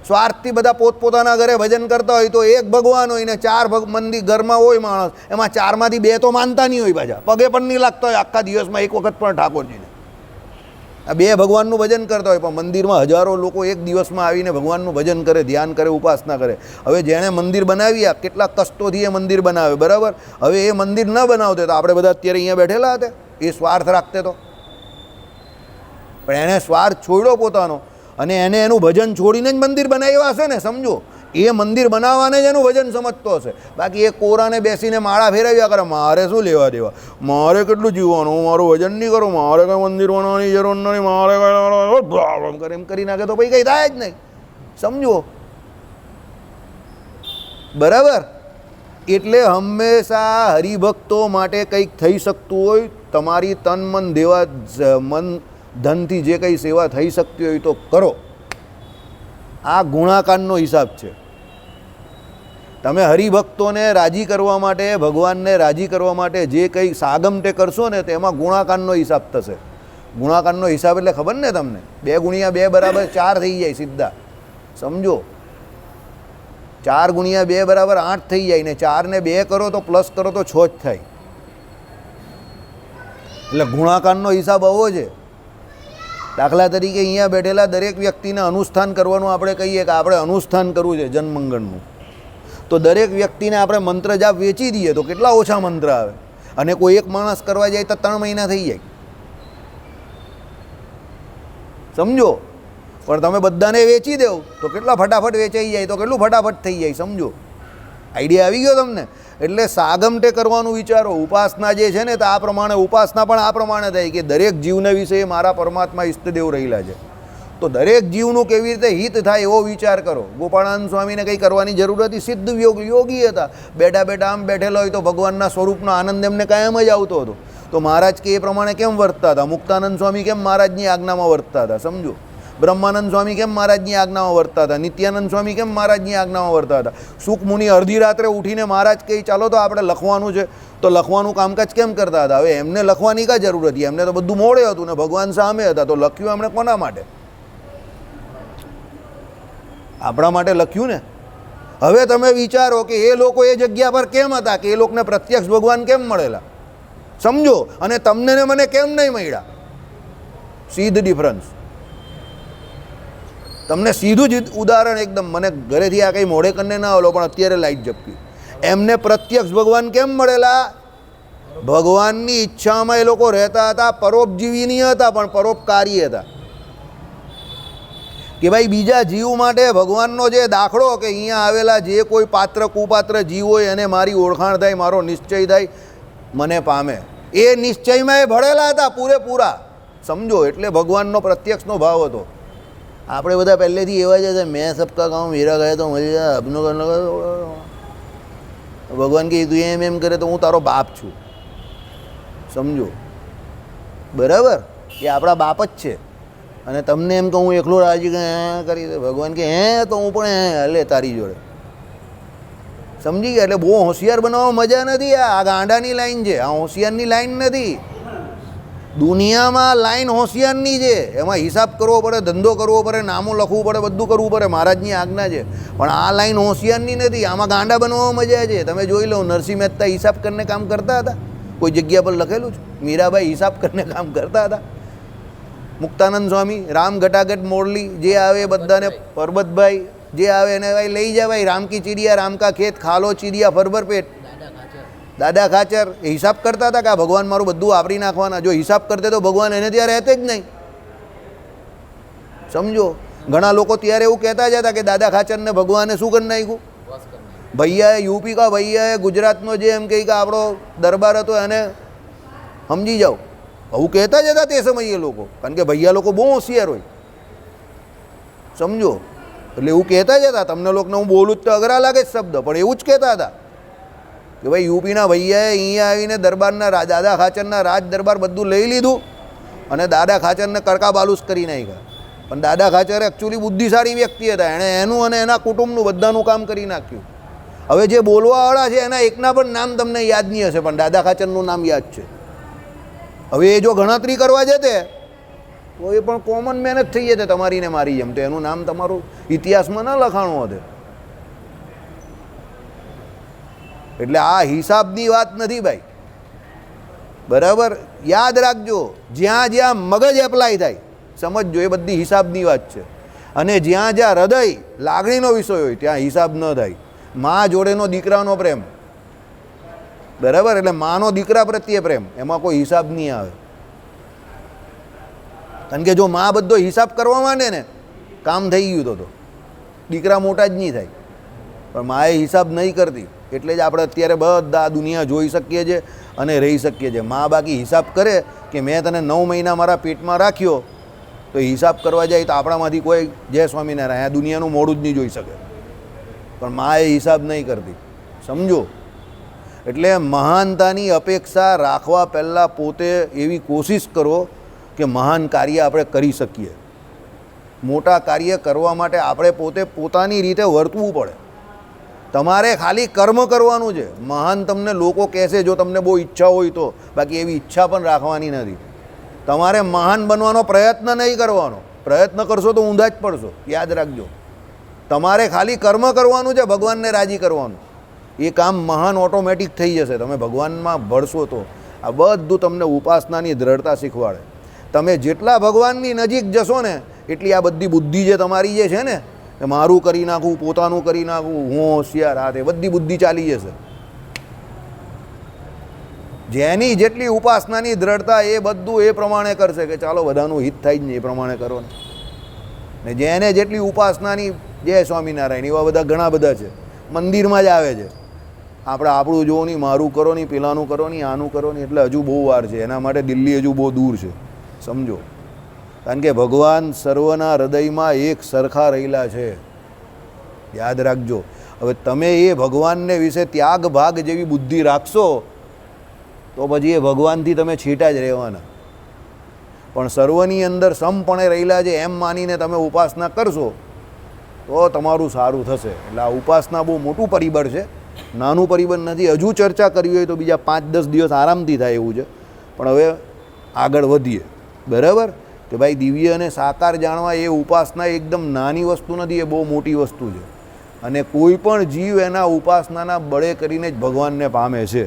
સ્વાર્થથી બધા પોતપોતાના ઘરે ભજન કરતા હોય તો એક ભગવાન હોય ને 4 મંદિર ઘરમાં હોય માણસ, એમાં 4માંથી 2 તો માનતા નહીં હોય, પાછા પગે પણ નહીં લાગતા હોય આખા દિવસમાં એક વખત પણ ઠાકોરજીને. આ 2 ભગવાનનું ભજન કરતા હોય, પણ મંદિરમાં હજારો લોકો એક દિવસમાં આવીને ભગવાનનું ભજન કરે, ધ્યાન કરે, ઉપાસના કરે. હવે જેણે મંદિર બનાવ્યા કેટલા કષ્ટોથી એ મંદિર બનાવે, બરાબર. હવે એ મંદિર ન બનાવતે તો આપણે બધા અત્યારે અહીંયા બેઠેલા હતા. એ સ્વાર્થ રાખતે તો, પણ એણે સ્વાર્થ છોડ્યો પોતાનો અને એને એનું ભજન છોડીને જ મંદિર બનાવ્યા હશે ને. સમજો એ મંદિર બનાવવાને જ એનું ભજન સમજતો હશે. બાકી એ કોરાને બેસીને માળા ફેરવ્યા કરે, મારે શું લેવા દેવા, મારે કેટલું જીવવાનું, હું મારું ભજન નહીં કરું, મારે કંઈ મંદિર બનાવવાની જરૂર નહીં, મારે કંઈ કરે એમ કરી નાખે તો પછી કંઈ થાય જ નહીં. સમજો બરાબર. એટલે હંમેશા હરિભક્તો માટે કંઈક થઈ શકતું હોય, તમારી તન મન દેવા મન ધનથી જે કંઈ સેવા થઈ શકતી હોય તો કરો. આ ગુણાકારનો હિસાબ છે. તમે હરિભક્તોને રાજી કરવા માટે, ભગવાનને રાજી કરવા માટે જે કંઈ સાગમટે કરશો ને તેમાં ગુણાકારનો હિસાબ થશે. ગુણાકારનો હિસાબ એટલે ખબર ને તમને, 2 ગુણ્યા 2 બરાબર 4 થઈ જાય સીધા. સમજો 4 ગુણ્યા 2 બરાબર 8 થઈ જાય ને 4 ને 2 કરો તો પ્લસ કરો તો 6 જ થાય. એટલે ગુણાકારનો હિસાબ આવો છે. દાખલા તરીકે અહીંયા બેઠેલા દરેક વ્યક્તિને અનુષ્ઠાન કરવાનું આપણે કહીએ કે આપણે અનુષ્ઠાન કરવું છે જન્મંગળનું, તો દરેક વ્યક્તિને આપણે મંત્ર જાપ વેચી દઈએ તો કેટલા ઓછા મંત્ર આવે. અને કોઈ એક માણસ કરવા જાય તો 3 મહિના થઈ જાય. સમજો. પણ તમે બધાને વેચી દેવ તો કેટલા ફટાફટ વેચાઈ જાય, તો કેટલું ફટાફટ થઈ જાય. સમજો આઈડિયા આવી ગયો તમને. એટલે સાગમટે કરવાનું વિચારો. ઉપાસના જે છે ને તો આ પ્રમાણે ઉપાસના પણ આ પ્રમાણે થાય કે દરેક જીવને વિશે મારા પરમાત્મા ઈષ્ટદેવ રહેલા છે, તો દરેક જીવનું કેવી રીતે હિત થાય એવો વિચાર કરો. ગોપાળાનંદ સ્વામીને કંઈ કરવાની જરૂર હતી, સિદ્ધ યોગી હતા. બેઠા બેઠા આમ બેઠેલા હોય તો ભગવાનના સ્વરૂપનો આનંદ એમને કાયમ જ આવતો હતો. તો મહારાજ કે એ પ્રમાણે કેમ વર્તતા હતા. મુક્તાનંદ સ્વામી કેમ મહારાજની આજ્ઞામાં વર્તતા હતા. સમજો. બ્રહ્માનંદ સ્વામી કેમ મહારાજની આજ્ઞામાં વર્તતા હતા. નિત્યાનંદ સ્વામી કેમ મહારાજની આજ્ઞામાં વર્તતા હતા. સુખમુનિ અડધી રાત્રે ઉઠીને મહારાજ કહે ચાલો તો આપણે લખવાનું છે તો લખવાનું કામકાજ કેમ કરતા હતા. હવે એમને લખવાની કાં જરૂર હતી, એમને તો બધું મોડે હતું ને ભગવાન સામે હતા. તો લખ્યું એમણે કોના માટે? આપણા માટે લખ્યું ને. હવે તમે વિચારો કે એ લોકો એ જગ્યા પર કેમ હતા, કે એ લોકોને પ્રત્યક્ષ ભગવાન કેમ મળેલા. સમજો. અને તમને ને મને કેમ નહીં મળ્યા. સીધ ડિફરન્સ. તમને સીધું જ ઉદાહરણ એકદમ, મને ઘરેથી આ કંઈ મોડે કરીને ના આવલો પણ અત્યારે લાઈટ ઝપકી. એમને પ્રત્યક્ષ ભગવાન કેમ મળેલા? ભગવાનની ઈચ્છામાં એ લોકો રહેતા હતા. પરોપજીવી નહીં હતા પણ પરોપકારી હતા. કે ભાઈ બીજા જીવ માટે ભગવાનનો જે દાખલો કે અહીંયા આવેલા જે કોઈ પાત્ર કુપાત્ર જીવ હોય એને મારી ઓળખાણ થાય, મારો નિશ્ચય થાય, મને પામે, એ નિશ્ચયમાં એ ભળેલા હતા પૂરેપૂરા. સમજો. એટલે ભગવાનનો પ્રત્યક્ષનો ભાવ હતો. આપણે બધા પહેલેથી એવા જ હતા, મેં સબકા ગાઉં મેરા ગયા તો મળી જાય અબનો કરનો. ભગવાન કહે તું એમ કરે તો હું તારો બાપ છું. સમજો બરાબર. એ આપણા બાપ જ છે. અને તમને એમ કે હું એકલો રાજી કરી દે, ભગવાન કે હે તો હું પણ હલે તારી જોડે. સમજી ગયા. એટલે બહુ હોશિયાર બનાવવા મજા નથી. આ ગાંડાની લાઈન છે, આ હોશિયારની લાઈન નથી. દુનિયામાં લાઈન હોશિયારની છે, એમાં હિસાબ કરવો પડે, ધંધો કરવો પડે, નામો લખવું પડે, બધું કરવું પડે, મહારાજની આજ્ઞા છે. પણ આ લાઈન હોશિયારની નથી. આમાં ગાંડા બનવામાં મજા છે. તમે જોઈ લો, નરસિંહ મહેતા હિસાબ કરીને કામ કરતા હતા. કોઈ જગ્યા પર લખેલું છે? મીરાબાઈ હિસાબ કરીને કામ કરતા હતા. મુક્તાનંદ સ્વામી, રામ ગટાગટ મોરલી જે આવે બધાને, પરબતભાઈ જે આવે એને ભાઈ લઈ જવાય. રામ કી ચીડિયા રામ કા ખેત, ખાલો ચીડિયા ફરભર પેટ. દાદા ખાચર એ હિસાબ કરતા હતા કે આ ભગવાન મારું બધું આવરી નાખવાના. જો હિસાબ કરતે તો ભગવાન એને ત્યાં રહેતે જ નહીં. સમજો. ઘણા લોકો ત્યારે એવું કહેતા જ હતા કે દાદા ખાચરને ભગવાને શું કરી નાખ્યું, ભૈયાએ યુપી કા ભૈયાએ ગુજરાતનો જે એમ કહે કે આપણો દરબાર હતો એને સમજી જાઓ, આવું કહેતા જ હતા તે સમયે લોકો. કારણ કે ભૈયા લોકો બહુ હોશિયાર હોય, સમજો. એટલે એવું કહેતા જ હતા. તમને લોકોને હું બોલું જ તો અઘરા લાગે જ શબ્દ, પણ એવું જ કહેતા હતા કે ભાઈ યુપીના ભૈયાએ અહીંયા આવીને દરબારના દાદા ખાચરના રાજ દરબાર બધું લઈ લીધું અને દાદા ખાચરને કડકા બાલુસ કરી નાખ્યા. પણ દાદા ખાચર એકચ્યુઅલી બુદ્ધિશાળી વ્યક્તિ હતા, એણે એનું અને એના કુટુંબનું બધાનું કામ કરી નાખ્યું. હવે જે બોલવાવાળા છે એના એકના પણ નામ તમને યાદ નહીં હશે, પણ દાદા ખાચરનું નામ યાદ છે. હવે એ જો ગણતરી કરવા જતે તો એ પણ કોમન મેન જ થઈ જતે તમારી ને મારી જેમ, તો એનું નામ તમારું ઇતિહાસમાં ન લખાણું હતું. એટલે આ હિસાબની વાત નથી ભાઈ, બરાબર? યાદ રાખજો, જ્યાં જ્યાં મગજ એપ્લાય થાય સમજજો એ બધી હિસાબની વાત છે. અને જ્યાં જ્યાં હૃદય લાગણીનો વિષય હોય ત્યાં હિસાબ ન થાય. મા જોડેનો દીકરાનો પ્રેમ, બરાબર? એટલે માનો દીકરા પ્રત્યે પ્રેમ, એમાં કોઈ હિસાબ નહીં આવે. કારણ કે જો મા બધો હિસાબ કરવા માંડે ને કામ થઈ ગયું તો દીકરા મોટા જ નહીં થાય. પણ માએ હિસાબ નહીં કરતી એટલે જ આપણે અત્યારે બધા દુનિયા જોઈ શકીએ છીએ અને રહી શકીએ છીએ. મા બાકી હિસાબ કરે કે મેં તને 9 મહિના મારા પેટમાં રાખ્યો, તો હિસાબ કરવા જાય તો આપણામાંથી કોઈ જય સ્વામિનારાયણ આ દુનિયાનું મોડું જ નહીં જોઈ શકે. પણ મા એ હિસાબ નહીં કરતી, સમજો. એટલે મહાનતાની અપેક્ષા રાખવા પહેલાં પોતે એવી કોશિશ કરો કે મહાન કાર્ય આપણે કરી શકીએ. મોટા કાર્ય કરવા માટે આપણે પોતે પોતાની રીતે વર્તવું પડે. તમારે ખાલી કર્મ કરવાનું છે. મહાન તમને લોકો કહેશે જો તમને બહુ ઈચ્છા હોય તો, બાકી એવી ઈચ્છા પણ રાખવાની નથી. તમારે મહાન બનવાનો પ્રયત્ન નહીં કરવાનો. પ્રયત્ન કરશો તો ઊંધા જ પડશો, યાદ રાખજો. તમારે ખાલી કર્મ કરવાનું છે, ભગવાનને રાજી કરવાનું. એ કામ મહાન ઓટોમેટિક થઈ જશે. તમે ભગવાનમાં ભળશો તો આ બધું તમને ઉપાસનાની દ્રઢતા શીખવાડે. તમે જેટલા ભગવાનની નજીક જશો ને એટલી આ બધી બુદ્ધિ જે તમારી જે છે ને કે મારું કરી નાખવું, પોતાનું કરી નાખવું, હું હોશિયાર, આ તે બધી બુદ્ધિ ચાલી જશે. જેની જેટલી ઉપાસનાની દ્રઢતા એ બધું એ પ્રમાણે કરશે કે ચાલો બધાનું હિત થાય જ નહીં, એ પ્રમાણે કરો ને જેને જેટલી ઉપાસનાની જય સ્વામિનારાયણ એવા બધા ઘણા બધા છે, મંદિરમાં જ આવે છે. આપણે આપણું જોવો નહીં, મારું કરો નહીં, પેલાનું કરો નહીં, આનું કરો નહીં. એટલે હજુ બહુ વાર છે. એના માટે દિલ્હી હજુ બહુ દૂર છે, સમજો. કારણ કે ભગવાન સર્વના હૃદયમાં એક સરખા રહેલા છે, યાદ રાખજો. હવે તમે એ ભગવાનને વિશે ત્યાગ ભાગ જેવી બુદ્ધિ રાખશો તો પછી એ ભગવાનથી તમે છેટા જ રહેવાના. પણ સર્વની અંદર સમપણે રહેલા છે એમ માનીને તમે ઉપાસના કરશો તો તમારું સારું થશે. એટલે આ ઉપાસના બહુ મોટું પરિબળ છે, નાનું પરિબળ નથી. હજુ ચર્ચા કરવી હોય તો બીજા 5-10 દિવસ આરામથી થાય એવું છે. પણ હવે આગળ વધીએ, બરાબર? કે ભાઈ દિવ્ય અને સાકાર જાણવા એ ઉપાસના એકદમ નાની વસ્તુ નથી, એ બહુ મોટી વસ્તુ છે. અને કોઈ પણ જીવ એના ઉપાસનાના બળે કરીને જ ભગવાનને પામે છે.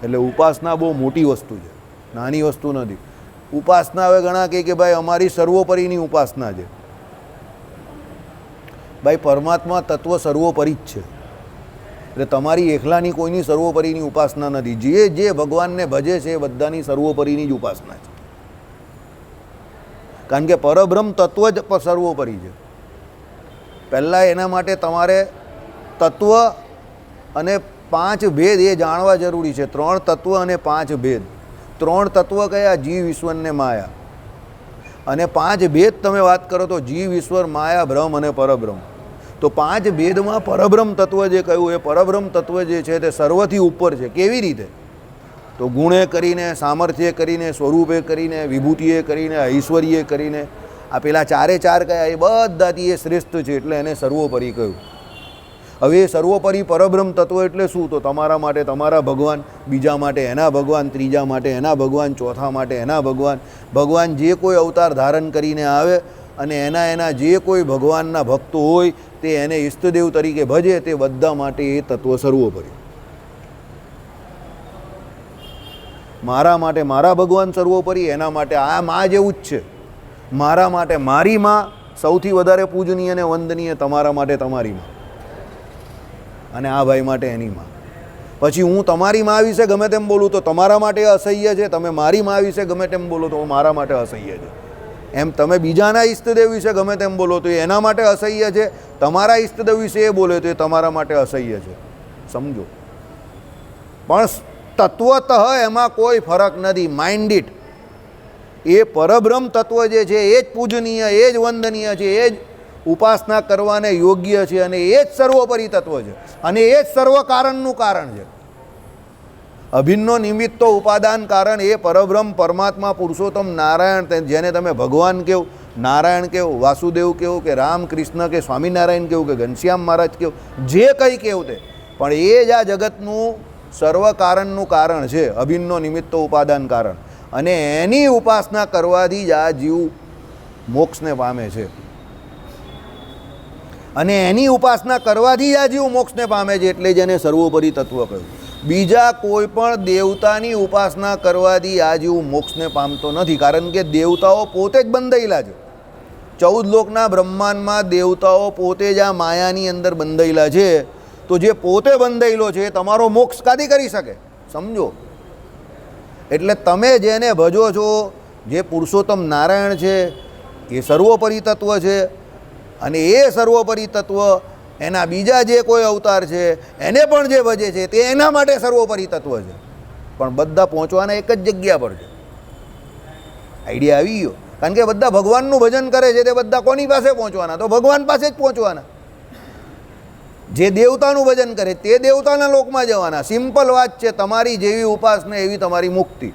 એટલે ઉપાસના બહુ મોટી વસ્તુ છે, નાની વસ્તુ નથી. ઉપાસના હવે ઘણા કહે કે ભાઈ અમારી સર્વોપરીની ઉપાસના છે. ભાઈ પરમાત્મા તત્વ સર્વોપરી જ છે. એટલે તમારી એકલાની કોઈની સર્વોપરીની ઉપાસના નથી. જે જે ભગવાનને ભજે છે એ બધાની સર્વોપરીની જ ઉપાસના છે. કારણ કે પરબ્રહ્મ તત્વ જ સર્વોપરી છે. પહેલાં એના માટે તમારે તત્વ અને 5 ભેદ એ જાણવા જરૂરી છે. 3 તત્વ અને 5 ભેદ. 3 તત્વ કયા? જીવ, ઈશ્વર ને માયા. અને 5 ભેદ તમે વાત કરો તો જીવ, ઈશ્વર, માયા, બ્રહ્મ અને પરબ્રહ્મ. તો 5 ભેદમાં પરબ્રહ્મ તત્વ જે કહ્યું એ પરબ્રહ્મ તત્વ જે છે તે સર્વથી ઉપર છે. કેવી રીતે? તો ગુણે કરીને, સામર્થ્ય કરીને, સ્વરૂપે કરીને, વિભૂતિએ કરીને, ઐશ્વર્ય કરીને, આ પેલા 4 કયા એ બધાથી એ શ્રેષ્ઠ છે. એટલે એને સર્વોપરી કહ્યું. હવે એ સર્વોપરી પરબ્રહ્મ તત્વ એટલે શું? તો તમારા માટે તમારા ભગવાન, બીજા માટે એના ભગવાન, ત્રીજા માટે એના ભગવાન, ચોથા માટે એના ભગવાન. ભગવાન જે કોઈ અવતાર ધારણ કરીને આવે અને એના જે કોઈ ભગવાનના ભક્તો હોય તે એને ઈષ્ટદેવ તરીકે ભજે, તે બધા માટે એ તત્વ સર્વોપરી. મારા માટે મારા ભગવાન સર્વોપરી, એના માટે આ મા જેવું જ છે. મારા માટે મારી માં સૌથી વધારે પૂજનીય અને વંદનીય, તમારા માટે તમારી માં, અને આ ભાઈ માટે એની માં. પછી હું તમારી માં વિશે ગમે તેમ બોલું તો તમારા માટે અસહ્ય છે, તમે મારી માં વિશે ગમે તેમ બોલો તો મારા માટે અસહ્ય છે. એમ તમે બીજાના ઈષ્ટદેવ વિશે ગમે તેમ બોલો તો એ એના માટે અસહ્ય છે, તમારા ઈષ્ટદેવ વિશે એ બોલે તો એ તમારા માટે અસહ્ય છે. સમજો. પણ તત્વતઃ એમાં કોઈ ફરક નથી. Mind it. એ પરબ્રહ્મ તત્વ જે છે એ જ પૂજનીય, એ જ વંદનીય છે, એ જ ઉપાસના કરવાને યોગ્ય છે, અને એ જ સર્વોપરી તત્વ છે, અને એ જ સર્વ કારણનું કારણ છે. અભિન્નો નિમિત્તો ઉપાદાન કારણ એ પરબ્રહ્મ પરમાત્મા પુરુષોત્તમ નારાયણ, જેને તમે ભગવાન કહો, નારાયણ કહો, વાસુદેવ કહો, કે રામ કૃષ્ણ કે સ્વામિનારાયણ કહો, કે ઘનશ્યામ મહારાજ કહો, જે કંઈ કહેવું તે, પણ એ જ આ જગતનું સર્વ કારણનું કારણ છે. અભિન્નો નિમિત્તો ઉપાદાન કારણ. અને એની ઉપાસના કરવાથી જ આ જીવ મોક્ષને પામે છે. અને એની ઉપાસના કરવાથી જ આ જીવ મોક્ષને પામે છે. એટલે જ એને સર્વોપરી તત્વ કહ્યું. બીજા કોઈ પણ દેવતાની ઉપાસના કરવાથી આ જીવ મોક્ષને પામતો નથી. કારણ કે દેવતાઓ પોતે જ બંધાયેલા છે. 14 લોકના બ્રહ્માંડમાં દેવતાઓ પોતે જ આ માયાની અંદર બંધાયેલા છે. તો જે પોતે બંધાયેલો છે એ તમારો મોક્ષ કાદી કરી શકે? સમજો. એટલે તમે જેને ભજો છો, જે પુરુષોત્તમ નારાયણ છે, એ સર્વોપરી તત્વ છે. અને એ સર્વોપરી તત્વ એના બીજા જે કોઈ અવતાર છે એને પણ જે ભજે છે તે એના માટે સર્વોપરી તત્વ છે. પણ બધા પહોંચવાના એક જ જગ્યા પર છે. આઈડિયા આવી ગયો? કારણ કે બધા ભગવાનનું ભજન કરે છે તે બધા કોની પાસે પહોંચવાના? તો ભગવાન પાસે જ પહોંચવાના. જે દેવતાનું ભજન કરે તે દેવતાના લોકમાં જવાના. સિમ્પલ વાત છે. તમારી જેવી ઉપાસના એવી તમારી મુક્તિ.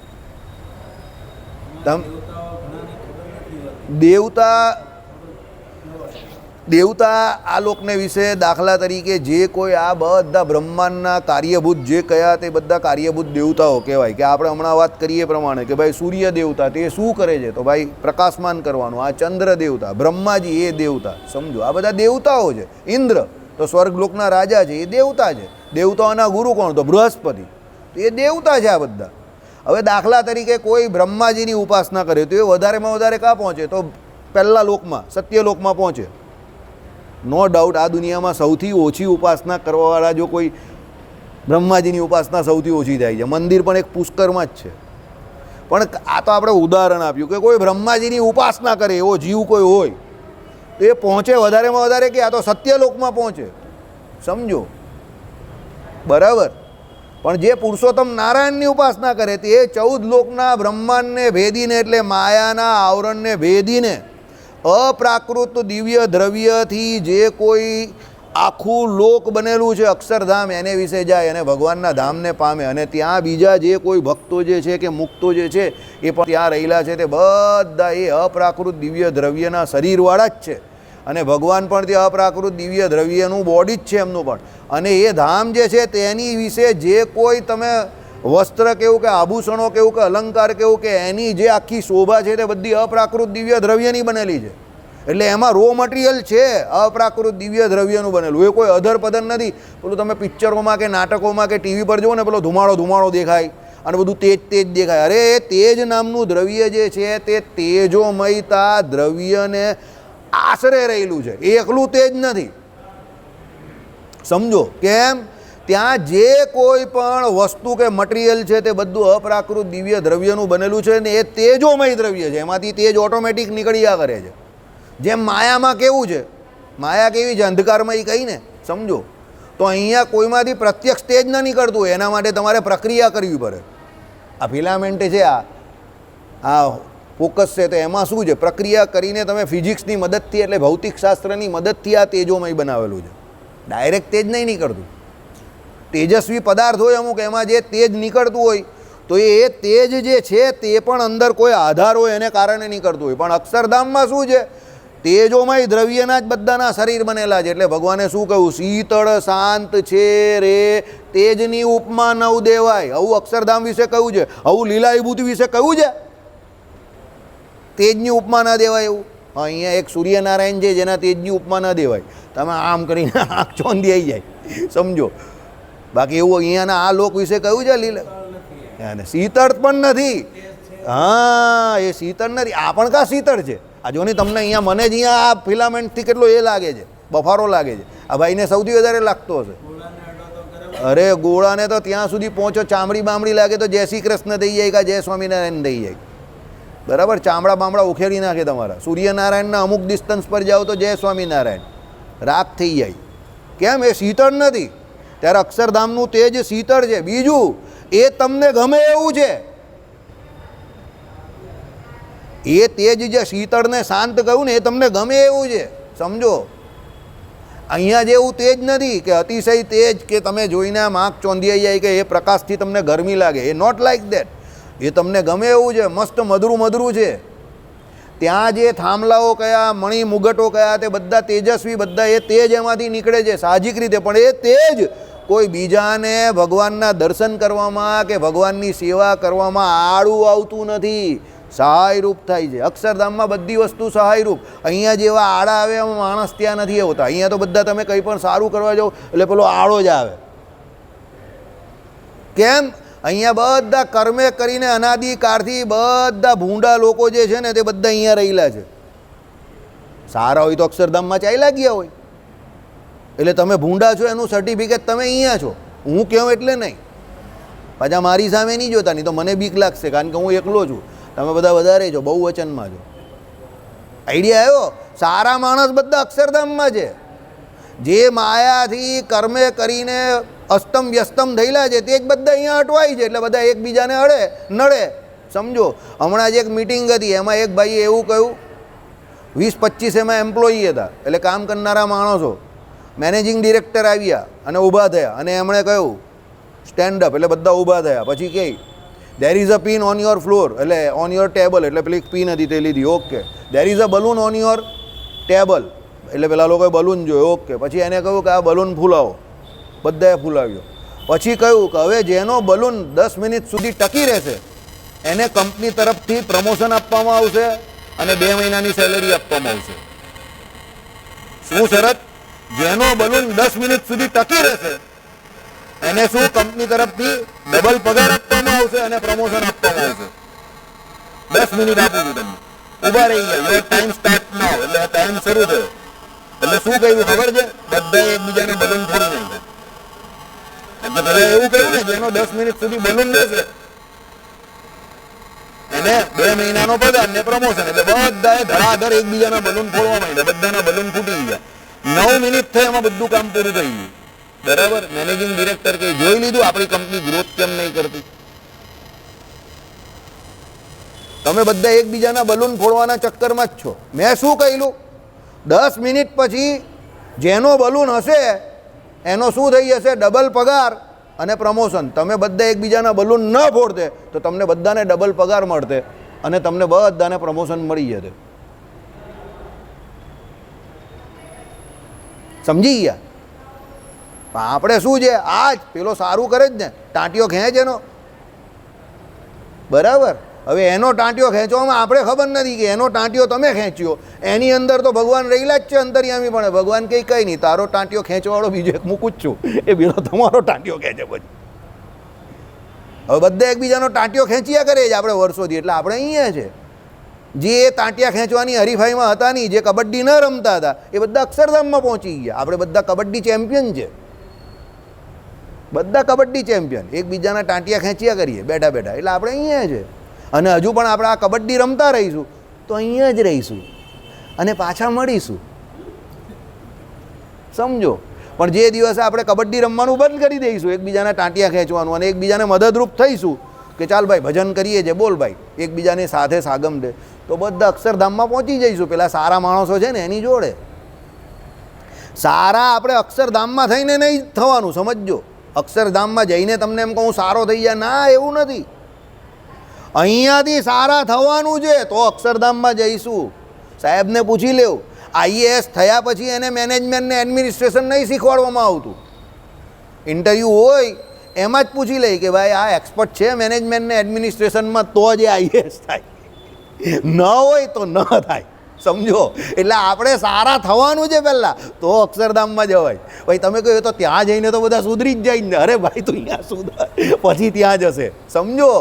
દેવતા આ લોકને વિશે દાખલા તરીકે જે કોઈ આ બધા બ્રહ્માંડના કાર્યભૂત જે કયા તે બધા કાર્યભૂત દેવતાઓ કહેવાય. કે આપણે હમણાં વાત કરીએ પ્રમાણે કે ભાઈ સૂર્ય દેવતા તે શું કરે છે? તો ભાઈ પ્રકાશમાન કરવાનું. આ ચંદ્ર દેવતા, બ્રહ્માજી એ દેવતા. સમજો. આ બધા દેવતાઓ છે. ઇન્દ્ર તો સ્વર્ગલોકના રાજા છે, એ દેવતા છે. દેવતાઓના ગુરુ કોણ? તો બૃહસ્પતિ. તો એ દેવતા છે આ બધા. હવે દાખલા તરીકે કોઈ બ્રહ્માજીની ઉપાસના કરે તો એ વધારેમાં વધારે ક્યાં પહોંચે? તો પહેલા લોકમાં, સત્યલોકમાં પહોંચે. નો ડાઉટ આ દુનિયામાં સૌથી ઓછી ઉપાસના કરવાવાળા જો કોઈ બ્રહ્માજીની ઉપાસના સૌથી ઓછી થાય છે. મંદિર પણ એક પુષ્કરમાં જ છે. પણ આ તો આપણે ઉદાહરણ આપ્યું કે કોઈ બ્રહ્માજીની ઉપાસના કરે એવો જીવ કોઈ હોય તો એ પહોંચે વધારેમાં વધારે કે આ તો સત્યલોકમાં પહોંચે. સમજો. બરાબર. પણ જે પુરુષોત્તમ નારાયણની ઉપાસના કરે તે 14 લોકના બ્રહ્માંડને ભેદીને, એટલે માયાના આવરણને ભેદીને અપ્રાકૃત દિવ્ય દ્રવ્યથી જે કોઈ આખું લોક બનેલું છે અક્ષરધામ, એને વિશે જાય અને ભગવાનના ધામને પામે. અને ત્યાં બીજા જે કોઈ ભક્તો જે છે કે મુક્તો જે છે એ પણ ત્યાં રહેલા છે. તે બધા એ અપ્રાકૃત દિવ્ય દ્રવ્યના શરીરવાળા જ છે. અને ભગવાન પણ તે અપ્રાકૃત દિવ્ય દ્રવ્યનું બોડી જ છે એમનું પણ. અને એ ધામ જે છે તેની વિશે જે કોઈ તમે વસ્ત્ર કેવું કે આભૂષણો કેવું કે અલંકાર કેવું કે એની જે આખી શોભા છે તે બધી અપ્રાકૃત દિવ્ય દ્રવ્યની બનેલી છે. એટલે એમાં રો મટીરિયલ છે અપ્રાકૃત દિવ્ય દ્રવ્યનું બનેલું. એ કોઈ અધર પધર નથી. પેલું તમે પિક્ચરોમાં કે નાટકોમાં કે ટીવી પર જુઓ ને, પેલો ધુમાડો દેખાય અને બધું તેજ દેખાય. અરે એ તેજ નામનું દ્રવ્ય જે છે તે તેજોમયતા દ્રવ્યને આશરે રહેલું છે. એકલું તેજ નથી. સમજો. કેમ? ત્યાં જે કોઈ પણ વસ્તુ કે મટીરિયલ છે તે બધું અપ્રાકૃત દિવ્ય દ્રવ્યનું બનેલું છે ને એ તેજોમય દ્રવ્ય છે. એમાંથી તેજ ઓટોમેટિક નીકળ્યા કરે છે. જેમ માયામાં કેવું છે? માયા કેવી છે? અંધકારમય કહી ને. સમજો. તો અહીંયા કોઈમાંથી પ્રત્યક્ષ તેજ ન નીકળતું હોય એના માટે તમારે પ્રક્રિયા કરવી પડે. આ ફિલામેન્ટ છે, આ ફોકસ છે, તો એમાં શું છે? પ્રક્રિયા કરીને તમે ફિઝિક્સની મદદથી, એટલે ભૌતિકશાસ્ત્રની મદદથી આ તેજોમય બનાવેલું છે. ડાયરેક્ટ તેજ નહીં નીકળતું. તેજસ્વી પદાર્થ હોય અમુક, એમાં જે તેજ નીકળતું હોય તો એ તેજ જે છે તે પણ અંદર કોઈ આધાર હોય એને કારણે નીકળતું હોય. પણ અક્ષરધામમાં શું છે? તેજોમય દ્રવ્યના જ બધાના શરીર બનેલા છે. એટલે ભગવાને શું કહ્યું? શીતળ શાંત છે રે, તેજની ઉપમા નવ દેવાય. આવું અક્ષરધામ વિશે કહ્યું છે. આવું લીલા વિભૂતિ વિશે કહ્યું છે. તેજની ઉપમા ન દેવાય એવું. અહીંયા એક સૂર્યનારાયણ છે જેના તેજની ઉપમા ન દેવાય. તમે આમ કરીને આંખ ચોંધી આવી જાય. સમજો. બાકી એવું અહીંયાના આ લોક વિશે કહ્યું છે લીલા. શીતળ પણ નથી. હા, એ શીતળ નથી. આ પણ કા શીતળ છે? આ જો ને તમને અહીંયા મને જ અહીંયા આ ફિલામેન્ટથી કેટલો એ લાગે છે, બફારો લાગે છે. આ ભાઈને સૌથી વધારે લાગતો હશે. અરે ગોળાને તો ત્યાં સુધી પહોંચો ચામડી બામડી લાગે તો જય શ્રી કૃષ્ણ થઈ જાય કે જય સ્વામિનારાયણ થઈ જાય. બરાબર, ચામડા બામડા ઉખેડી નાખે તમારા. સૂર્યનારાયણના અમુક ડિસ્ટન્સ પર જાઓ તો જય સ્વામિનારાયણ, રાખ થઈ જાય. કેમ? એ શીતળ નથી. ત્યારે અક્ષરધામનું તેજ શીતળ છે. બીજું, એ તમને ગમે એવું છે. એ તેજ જે શીતળને શાંત કહ્યું ને, એ તમને ગમે એવું છે. સમજો, અહીંયા જેવું તેજ નથી કે અતિશય તેજ કે તમે જોઈને આમ આંખ ચોંધિયાઈ જાય કે એ પ્રકાશથી તમને ગરમી લાગે. એ નોટ લાઈક દેટ. એ તમને ગમે એવું છે. મસ્ત મધરું મધરું છે. ત્યાં જે થાંભલાઓ કયા, મણી મુગટો કયા, તે બધા તેજસ્વી, બધા એ તેજ એમાંથી નીકળે છે સાહજિક રીતે. પણ એ તેજ કોઈ બીજાને ભગવાનના દર્શન કરવામાં કે ભગવાનની સેવા કરવામાં આડું આવતું નથી, સહાયરૂપ થાય છે. અક્ષરધામમાં બધી વસ્તુ સહાયરૂપ. અહીંયા જેવા આડા આવે એમાં માણસ ત્યાં નથી હોતા. અહીંયા તો બધા તમે કંઈ પણ સારું કરવા જાઓ એટલે પેલો આડો જ આવે. કેમ? અહીંયા બધા કર્મે કરીને અનાદિકાળથી બધા ભૂંડા લોકો જે છે ને તે બધા અહીંયા રહેલા છે. સારા હોય તો અક્ષરધામમાં ચાલ્યા ગયા હોય. એટલે તમે ભૂંડા છો એનું સર્ટિફિકેટ તમે અહીંયા છો. હું કહું એટલે નહીં. પાછા મારી સામે નહીં જોતા, નહીં તો મને બીક લાગશે, કારણ કે હું એકલો છું. તમે બધા વધારે છો, બહુ વચનમાં છો. આઈડિયા આવ્યો? સારા માણસ બધા અક્ષરધામમાં છે. જે માયાથી કર્મે કરીને અસ્તમ વ્યસ્તમ થયેલા છે તે જ બધા અહીંયા અટવાય છે. એટલે બધા એકબીજાને નડે. સમજો, હમણાં જ એક મિટિંગ હતી, એમાં એક ભાઈએ એવું કહ્યું, 20-25 એમાં એમ્પ્લોયી હતા, એટલે કામ કરનારા માણસો. મેનેજિંગ ડિરેક્ટર આવ્યા અને ઊભા થયા અને એમણે કહ્યું સ્ટેન્ડઅપ, એટલે બધા ઊભા થયા. પછી કહે there is a pin on your floor, એટલે ઓન યોર ટેબલ, એટલે પેલી પિન હતી તે લીધી. Okay. There is a balloon on your table, એટલે પેલા લોકોએ બલૂન જોયું. ઓકે. પછી એને કહ્યું કે આ બલૂન ફૂલાવો. બધાએ ફૂલાવ્યો. પછી કહ્યું કે હવે જેનો બલૂન 10 મિનિટ સુધી ટકી રહેશે એને કંપની તરફથી પ્રમોશન આપવામાં આવશે અને 2 મહિનાની સેલેરી આપવામાં આવશે. શું શરત? જેનો બલૂન 10 મિનિટ સુધી ટકી રહેશે એને શું કંપની તરફથી ડબલ પગાર આપવામાં આવશે અને પ્રમોશન આપવામાં આવશે. 10 મિનિટ આપું છું તમને, ઉભા રહી ગયા. ટાઈમ સ્ટાર્ટ નાઉ, એટલે ટાઈમ શરૂ થયો. એટલે શું કહ્યું ખબર છે? બધાએ એકબીજાને બલૂન ફોડી નાખ્યા. એટલે બધા એવું કહ્યું ને, જેનો 10 મિનિટ સુધી બલૂન લેશે એને 2 મહિનાનો પગાર ને પ્રમોશન. એટલે બધાએ ધડાધડ એકબીજાના બલૂન ફોડવા માંડ્યા. બધાના બલૂન ફૂટી ગયા. 9 મિનિટ થઈ એમાં બધું કામ પૂરું થઈ ગયું. બરાબર. મેનેજિંગ ડિરેક્ટર કે જોઈ લીધું આપણી કંપની ગ્રોથ કેમ નહીં કરતી. તમે બધા એકબીજાના બલૂન ફોડવાના ચક્કરમાં જ છો. મેં શું કહ્યું? 10 મિનિટ પછી જેનો બલૂન હશે એનો શું થઈ જશે? ડબલ પગાર અને પ્રમોશન. તમે બધા એકબીજાના બલૂન ન ફોડતે તો તમને બધાને ડબલ પગાર મળતે અને તમને બધાને પ્રમોશન મળી જશે. સમજી ગયા? આપણે શું છે, આ જ પેલો સારું કરે જ ને, ટાંટીઓ ખેંચ એનો. બરાબર. હવે એનો ટાંટીઓ ખેંચવામાં આપણે ખબર નથી કે એનો ટાંટીઓ તમે ખેંચ્યો. એની અંદર તો ભગવાન રહેલા જ છે અંતર્યામી. પણ ભગવાન કંઈ નહીં, તારો ટાંટીઓ ખેંચવાળો બીજો એક મૂકું જ છું, એ બીજો તમારો ટાંટીઓ ખેંચે. પછી હવે બધા એકબીજાનો ટાંટીઓ ખેંચ્યા કરે છે આપણે વર્ષોથી. એટલે આપણે અહીંયા છે. જે ટાંટિયા ખેંચવાની હરીફાઈમાં હતા નહીં, જે કબડ્ડી ન રમતા હતા, એ બધા અક્ષરધામમાં પહોંચી ગયા. આપણે બધા કબડ્ડી ચેમ્પિયન છે. બધા કબડ્ડી ચેમ્પિયન. એકબીજાના ટાંટિયા ખેંચ્યા કરીએ બેઠા બેઠા. એટલે આપણે અહીંયા છે. અને હજુ પણ આપણે આ કબડ્ડી રમતા રહીશું તો અહીંયા જ રહીશું અને પાછા મળીશું. સમજો. પણ જે દિવસે આપણે કબડ્ડી રમવાનું બંધ કરી દઈશું, એકબીજાના ટાંટિયા ખેંચવાનું, અને એકબીજાને મદદરૂપ થઈશું કે ચાલ ભાઈ ભજન કરીએ છે, બોલ ભાઈ, એકબીજાની સાથે સાગમ દે, તો બધા અક્ષરધામમાં પહોંચી જઈશું. પેલા સારા માણસો છે ને એની જોડે. સારા આપણે અક્ષરધામમાં થઈને નહીં થવાનું, સમજજો. અક્ષરધામમાં જઈને તમને એમ કહું સારો થઈ જાય, ના, એવું નથી. અહીંયાથી સારા થવાનું છે તો અક્ષરધામમાં જઈશું. સાહેબને પૂછી લેવું. આઈએએસ થયા પછી એને મેનેજમેન્ટ ને એડમિનિસ્ટ્રેશન નહીં શીખવાડવામાં આવતું. ઇન્ટરવ્યૂ હોય એમાં જ પૂછી લે કે ભાઈ આ એક્સપર્ટ છે મેનેજમેન્ટ ને એડમિનિસ્ટ્રેશનમાં, તો જ એ આઈએએસ થાય. ન હોય તો ન થાય. સમજો. એટલે આપણે સારા થવાનું છે પહેલાં, તો અક્ષરધામમાં જવાય. ભાઈ તમે કહ્યું તો ત્યાં જઈને તો બધા સુધરી જ જાય ને. અરે ભાઈ તું અહીંયા સુધર, પછી ત્યાં જશે. સમજો.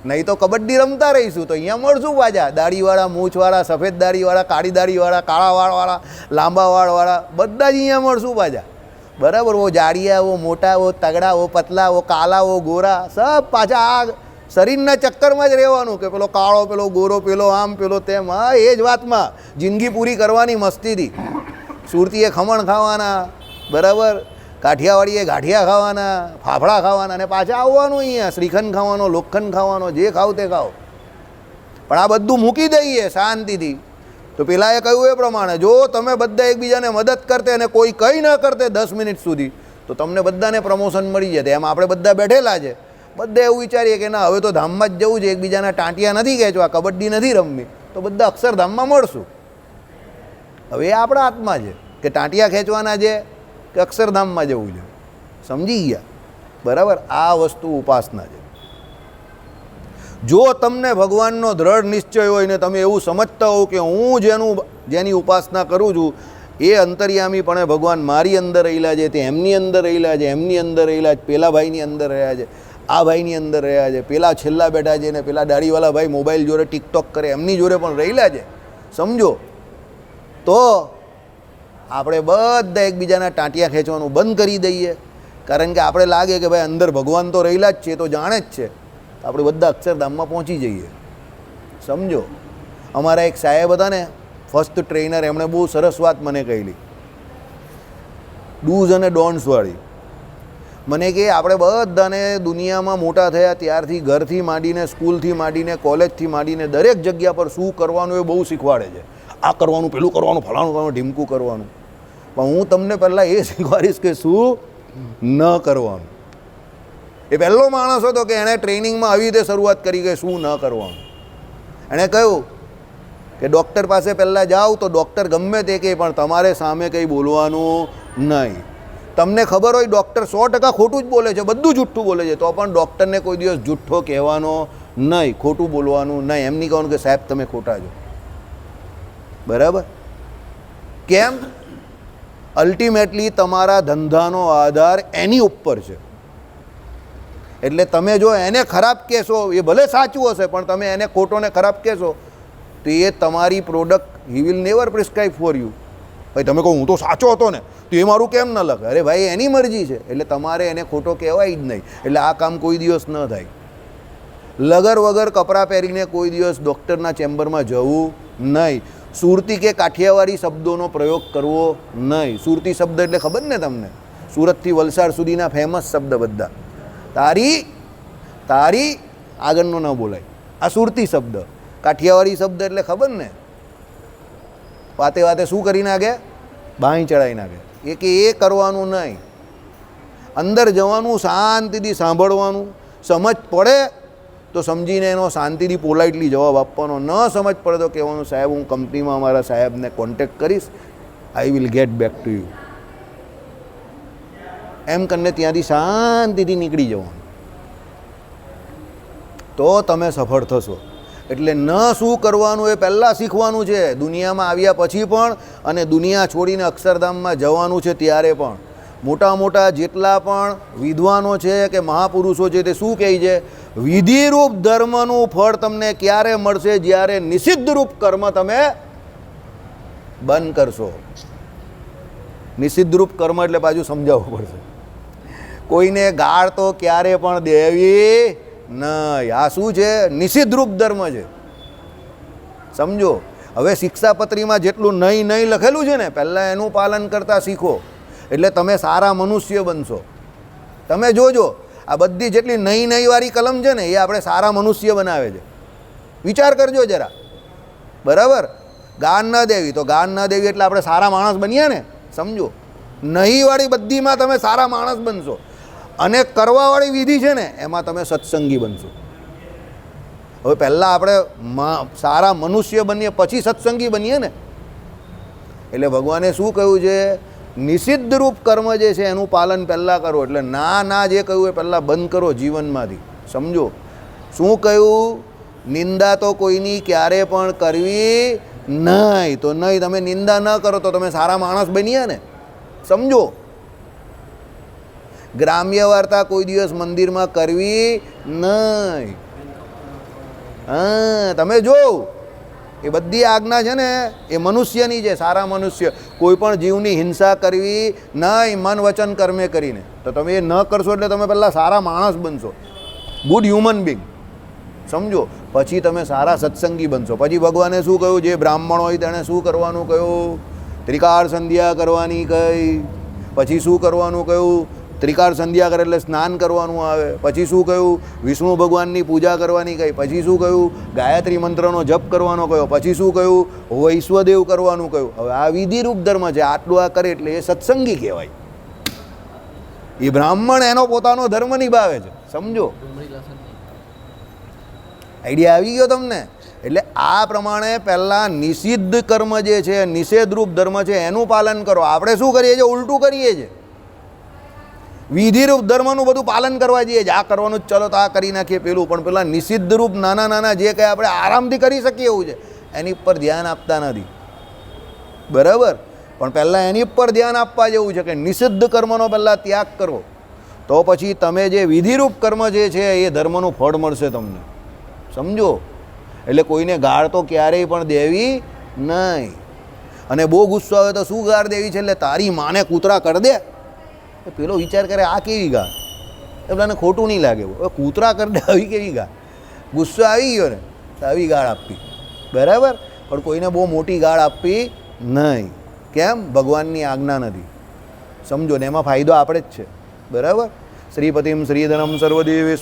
નહીં તો કબડ્ડી રમતા રહીશું તો અહીંયા મળશું પાછા. દાઢીવાળા, મૂછવાળા, સફેદ દાઢીવાળા, કાળી દાઢીવાળા, કાળા વાળવાળા, લાંબા વાળવાળા, બધા જ અહીંયા મળશું પાછા. બરાબર. વો જાડિયા, વો મોટા, વો તગડા, વો પતલા, વો કાલા, વો ગોરા, સબ પાછા આ શરીરના ચક્કરમાં જ રહેવાનું કે પેલો કાળો, પેલો ગોરો, પેલો આમ, પેલો તેમ. હા, એ જ વાતમાં જિંદગી પૂરી કરવાની મસ્તીથી. સુરતીએ ખમણ ખાવાના, બરાબર, કાઠિયાવાડીએ ગાંઠિયા ખાવાના, ફાફડા ખાવાના, અને પાછા આવવાનું અહીંયા શ્રીખંડ ખાવાનો, લોખંડ ખાવાનો, જે ખાવ તે ખાવ. પણ આ બધું મૂકી દઈએ શાંતિથી. તો પેલાએ કહ્યું એ પ્રમાણે જો તમે બધા એકબીજાને મદદ કરતે અને કોઈ કંઈ ન કરતે 10 મિનિટ સુધી, તો તમને બધાને પ્રમોશન મળી જશે. એમ આપણે બધા બેઠેલા છે, બધા એવું વિચારીએ કે ના હવે તો ધામમાં જ જવું છે, એકબીજાના ટાંટિયા નથી ખેંચવા, કબડ્ડી નથી રમવી, તો બધા અક્ષરધામમાં મળશું. હવે એ આપણા હાથમાં છે કે ટાંટિયા ખેંચવાના છે કે અક્ષરધામમાં જવું છે. સમજી ગયા? બરાબર. આ વસ્તુ ઉપાસના છે. જો તમને ભગવાનનો દ્રઢ નિશ્ચય હોય ને તમે એવું સમજતા હો કે હું જેની ઉપાસના કરું છું એ અંતર્યામીપણે ભગવાન મારી અંદર રહેલા છે, તે એમની અંદર રહેલા છે, એમની અંદર રહેલા છે, પેલા ભાઈની અંદર રહ્યા છે, આ ભાઈની અંદર રહ્યા છે, પેલા છેલ્લા બેઠા છે ને પેલા દાઢીવાળા ભાઈ મોબાઈલ જોડે ટિકટોક કરે એમની જોડે પણ રહેલા છે, સમજો, તો આપણે બધા એકબીજાના ટાંટિયા ખેંચવાનું બંધ કરી દઈએ. કારણ કે આપણે લાગે કે ભાઈ અંદર ભગવાન તો રહેલા જ છે, તો જાણે જ છે, આપણે બધા અક્ષરધામમાં પહોંચી જઈએ. સમજો. અમારા એક સાહેબ હતા ને, ફર્સ્ટ ટ્રેનર, એમણે બહુ સરસ વાત મને કહેલી, ડૂઝ અને ડોન્ટ્સવાળી. મને કે આપણે બધાને દુનિયામાં મોટા થયા ત્યારથી ઘરથી માંડીને, સ્કૂલથી માંડીને, કોલેજથી માંડીને દરેક જગ્યા પર શું કરવાનું એ બહુ શીખવાડે છે. આ કરવાનું, પેલું કરવાનું, ફલાણું કરવાનું, ઢીમકું કરવાનું. પણ હું તમને પહેલાં એ શીખવાડીશ કે શું ન કરવાનું. એ પહેલો માણસ હતો કે એણે ટ્રેનિંગમાં આવી રીતે શરૂઆત કરી કે શું ન કરવાનું. એણે કહ્યું કે ડૉક્ટર પાસે પહેલાં જાઓ તો ડૉક્ટર ગમે તે કહે પણ તમારે સામે કંઈ બોલવાનું નહીં. તમને ખબર હોય ડૉક્ટર 100% ખોટું જ બોલે છે, બધું જુઠ્ઠું બોલે છે, તો પણ ડૉક્ટરને કોઈ દિવસ જુઠ્ઠો કહેવાનો નહીં, ખોટું બોલવાનું નહીં. એમ નહીં કહેવાનું કે સાહેબ તમે ખોટા છો. બરાબર? કેમ? અલ્ટિમેટલી તમારા ધંધાનો આધાર એની ઉપર છે. એટલે તમે જો એને ખરાબ કહેશો, એ ભલે સાચું હશે પણ તમે એને ખોટોને ખરાબ કહેશો તો એ તમારી product he will never prescribe for you. ભાઈ તમે કહો હું તો સાચો હતો ને તો એ મારું કેમ ન લખે? અરે ભાઈ એની મરજી છે, એટલે તમારે એને ખોટો કહેવાય જ નહીં. એટલે આ કામ કોઈ દિવસ ન થાય. લગર વગર કપડાં પહેરીને કોઈ દિવસ ડૉક્ટરના ચેમ્બરમાં જવું નહીં. સુરતી કે કાઠિયાવાડી શબ્દોનો પ્રયોગ કરવો નહીં. સુરતી શબ્દ એટલે ખબર ને તમને, સુરતથી વલસાડ સુધીના ફેમસ શબ્દ બધા. તારી આગળનો ન બોલાય, આ સુરતી શબ્દ. કાઠિયાવાડી શબ્દ એટલે ખબર ને, વાતે વાતે શું કરી નાખે? બાંઈ ચડાવી નાખે. એ કે એ કરવાનું નહીં. અંદર જવાનું, શાંતિથી સાંભળવાનું, સમજ પડે તો સમજીને એનો શાંતિથી પોલાઇટલી જવાબ આપવાનો. ન સમજ પડે તો કહેવાનું સાહેબ હું કંપનીમાં અમારા સાહેબને કોન્ટેક્ટ કરીશ, I will get back to you. એમ કરીને ત્યાંથી શાંતિથી નીકળી જવાનું, તો તમે સફળ થશો. એટલે ન શું કરવાનું એ પહેલાં શીખવાનું છે, દુનિયામાં આવ્યા પછી પણ અને દુનિયા છોડીને અક્ષરધામમાં જવાનું છે ત્યારે પણ. મોટા મોટા જેટલા પણ વિદ્વાનો છે કે મહાપુરુષો છે તે શું કહે છે? વિધિરૂપ ધર્મનું ફળ તમને ક્યારે મળશે? જ્યારે નિષિદ્ધરૂપ કર્મ તમે બંધ કરશો. નિષિદ્ધરૂપ કર્મ એટલે પાછું સમજાવવું પડશે. કોઈને ગાળ તો ક્યારે પણ દેવી નહીં. આ શું છે? નિષિદ્ધરૂપ ધર્મ છે. સમજો. હવે શિક્ષાપત્રીમાં જેટલું નહીં નહીં લખેલું છે ને, પહેલાં એનું પાલન કરતાં શીખો, એટલે તમે સારા મનુષ્ય બનશો. તમે જોજો આ બધી જેટલી નહીં નહીંવાળી કલમ છે ને એ આપણે સારા મનુષ્ય બનાવે છે. વિચાર કરજો જરા. બરાબર? ગાન ન દેવી, તો ગાન ન દેવી એટલે આપણે સારા માણસ બનીએ ને. સમજો. નહીંવાળી બધીમાં તમે સારા માણસ બનશો, અને કરવાવાળી વિધિ છે ને એમાં તમે સત્સંગી બનશો. હવે પહેલાં આપણે સારા મનુષ્ય બનીએ પછી સત્સંગી બનીએ ને. એટલે ભગવાને શું કહ્યું છે? નિષિદ્ધરૂપ કર્મ જે છે એનું પાલન પહેલાં કરો. એટલે ના જે કહ્યું એ પહેલાં બંધ કરો જીવનમાંથી. સમજો. શું કહ્યું? નિંદા તો કોઈની ક્યારે પણ કરવી નહીં. તો નહીં, તમે નિંદા ન કરો તો તમે સારા માણસ બનીએ ને. સમજો. ગ્રામ્ય વાર્તા કોઈ દિવસ મંદિરમાં કરવી નહીં. હા, તમે જો એ બધી આજ્ઞા છે ને એ મનુષ્યની છે, સારા મનુષ્ય. કોઈ પણ જીવની હિંસા કરવી નહીં, મન વચન કર્મે કરીને. તો તમે એ ન કરશો એટલે તમે પહેલાં સારા માણસ બનશો, ગુડ હ્યુમન બિંગ. સમજો. પછી તમે સારા સત્સંગી બનશો. પછી ભગવાને શું કહ્યું? જે બ્રાહ્મણ હોય તેણે શું કરવાનું કહ્યું? ત્રિકાળ સંધ્યા કરવાની કહી. પછી શું કરવાનું કહ્યું? ત્રિકાળ સંધ્યા કરે એટલે સ્નાન કરવાનું આવે. પછી શું કહ્યું? વિષ્ણુ ભગવાનની પૂજા કરવાની કહી. પછી શું કહ્યું? ગાયત્રી મંત્રનો જપ કરવાનો કહ્યો. પછી શું કહ્યું? વૈશ્વદેવ કરવાનું કહ્યું. હવે આ વિધિરૂપ ધર્મ છે. આટલું આ કરે એટલે એ સત્સંગી કહેવાય. એ બ્રાહ્મણ એનો પોતાનો ધર્મ નિભાવે છે. સમજો, આઈડિયા આવી ગયો તમને? એટલે આ પ્રમાણે પહેલાં નિષિદ્ધ કર્મ જે છે, નિષેધરૂપ ધર્મ છે, એનું પાલન કરો. આપણે શું કરીએ છીએ? ઉલટું કરીએ છીએ. વિધિરૂપ ધર્મનું બધું પાલન કરવા જઈએ. આ કરવાનું જ, ચલો તો આ કરી નાખીએ પેલું. પણ પેલા નિષિદ્ધરૂપ નાના નાના જે કંઈ આપણે આરામથી કરી શકીએ એવું છે, એની ઉપર ધ્યાન આપતા નથી. બરાબર? પણ પહેલાં એની ઉપર ધ્યાન આપવા જેવું છે કે નિષિદ્ધ કર્મનો પહેલાં ત્યાગ કરો, તો પછી તમે જે વિધિરૂપ કર્મ જે છે એ ધર્મનું ફળ મળશે તમને. સમજો? એટલે કોઈને ગાળ તો ક્યારેય પણ દેવી નહીં. અને બહુ ગુસ્સો આવે તો શું ગાળ દેવી છે? એટલે તારી માને કૂતરા કરી દે. પેલો વિચાર કરે આ કેવી ગાળ, એ પેલાને ખોટું નહીં લાગે. હવે કૂતરા કરી દે આવી કેવી ગાળ? ગુસ્સો આવી ગયો ને તો આવી ગાળ આપવી. બરાબર? પણ કોઈને બહુ મોટી ગાળ આપવી નહીં. કેમ? ભગવાનની આજ્ઞા નથી. સમજો ને? એમાં ફાયદો આપણે જ છે. બરાબર? શ્રીપતિમ શ્રીધરમ સર્વદેવે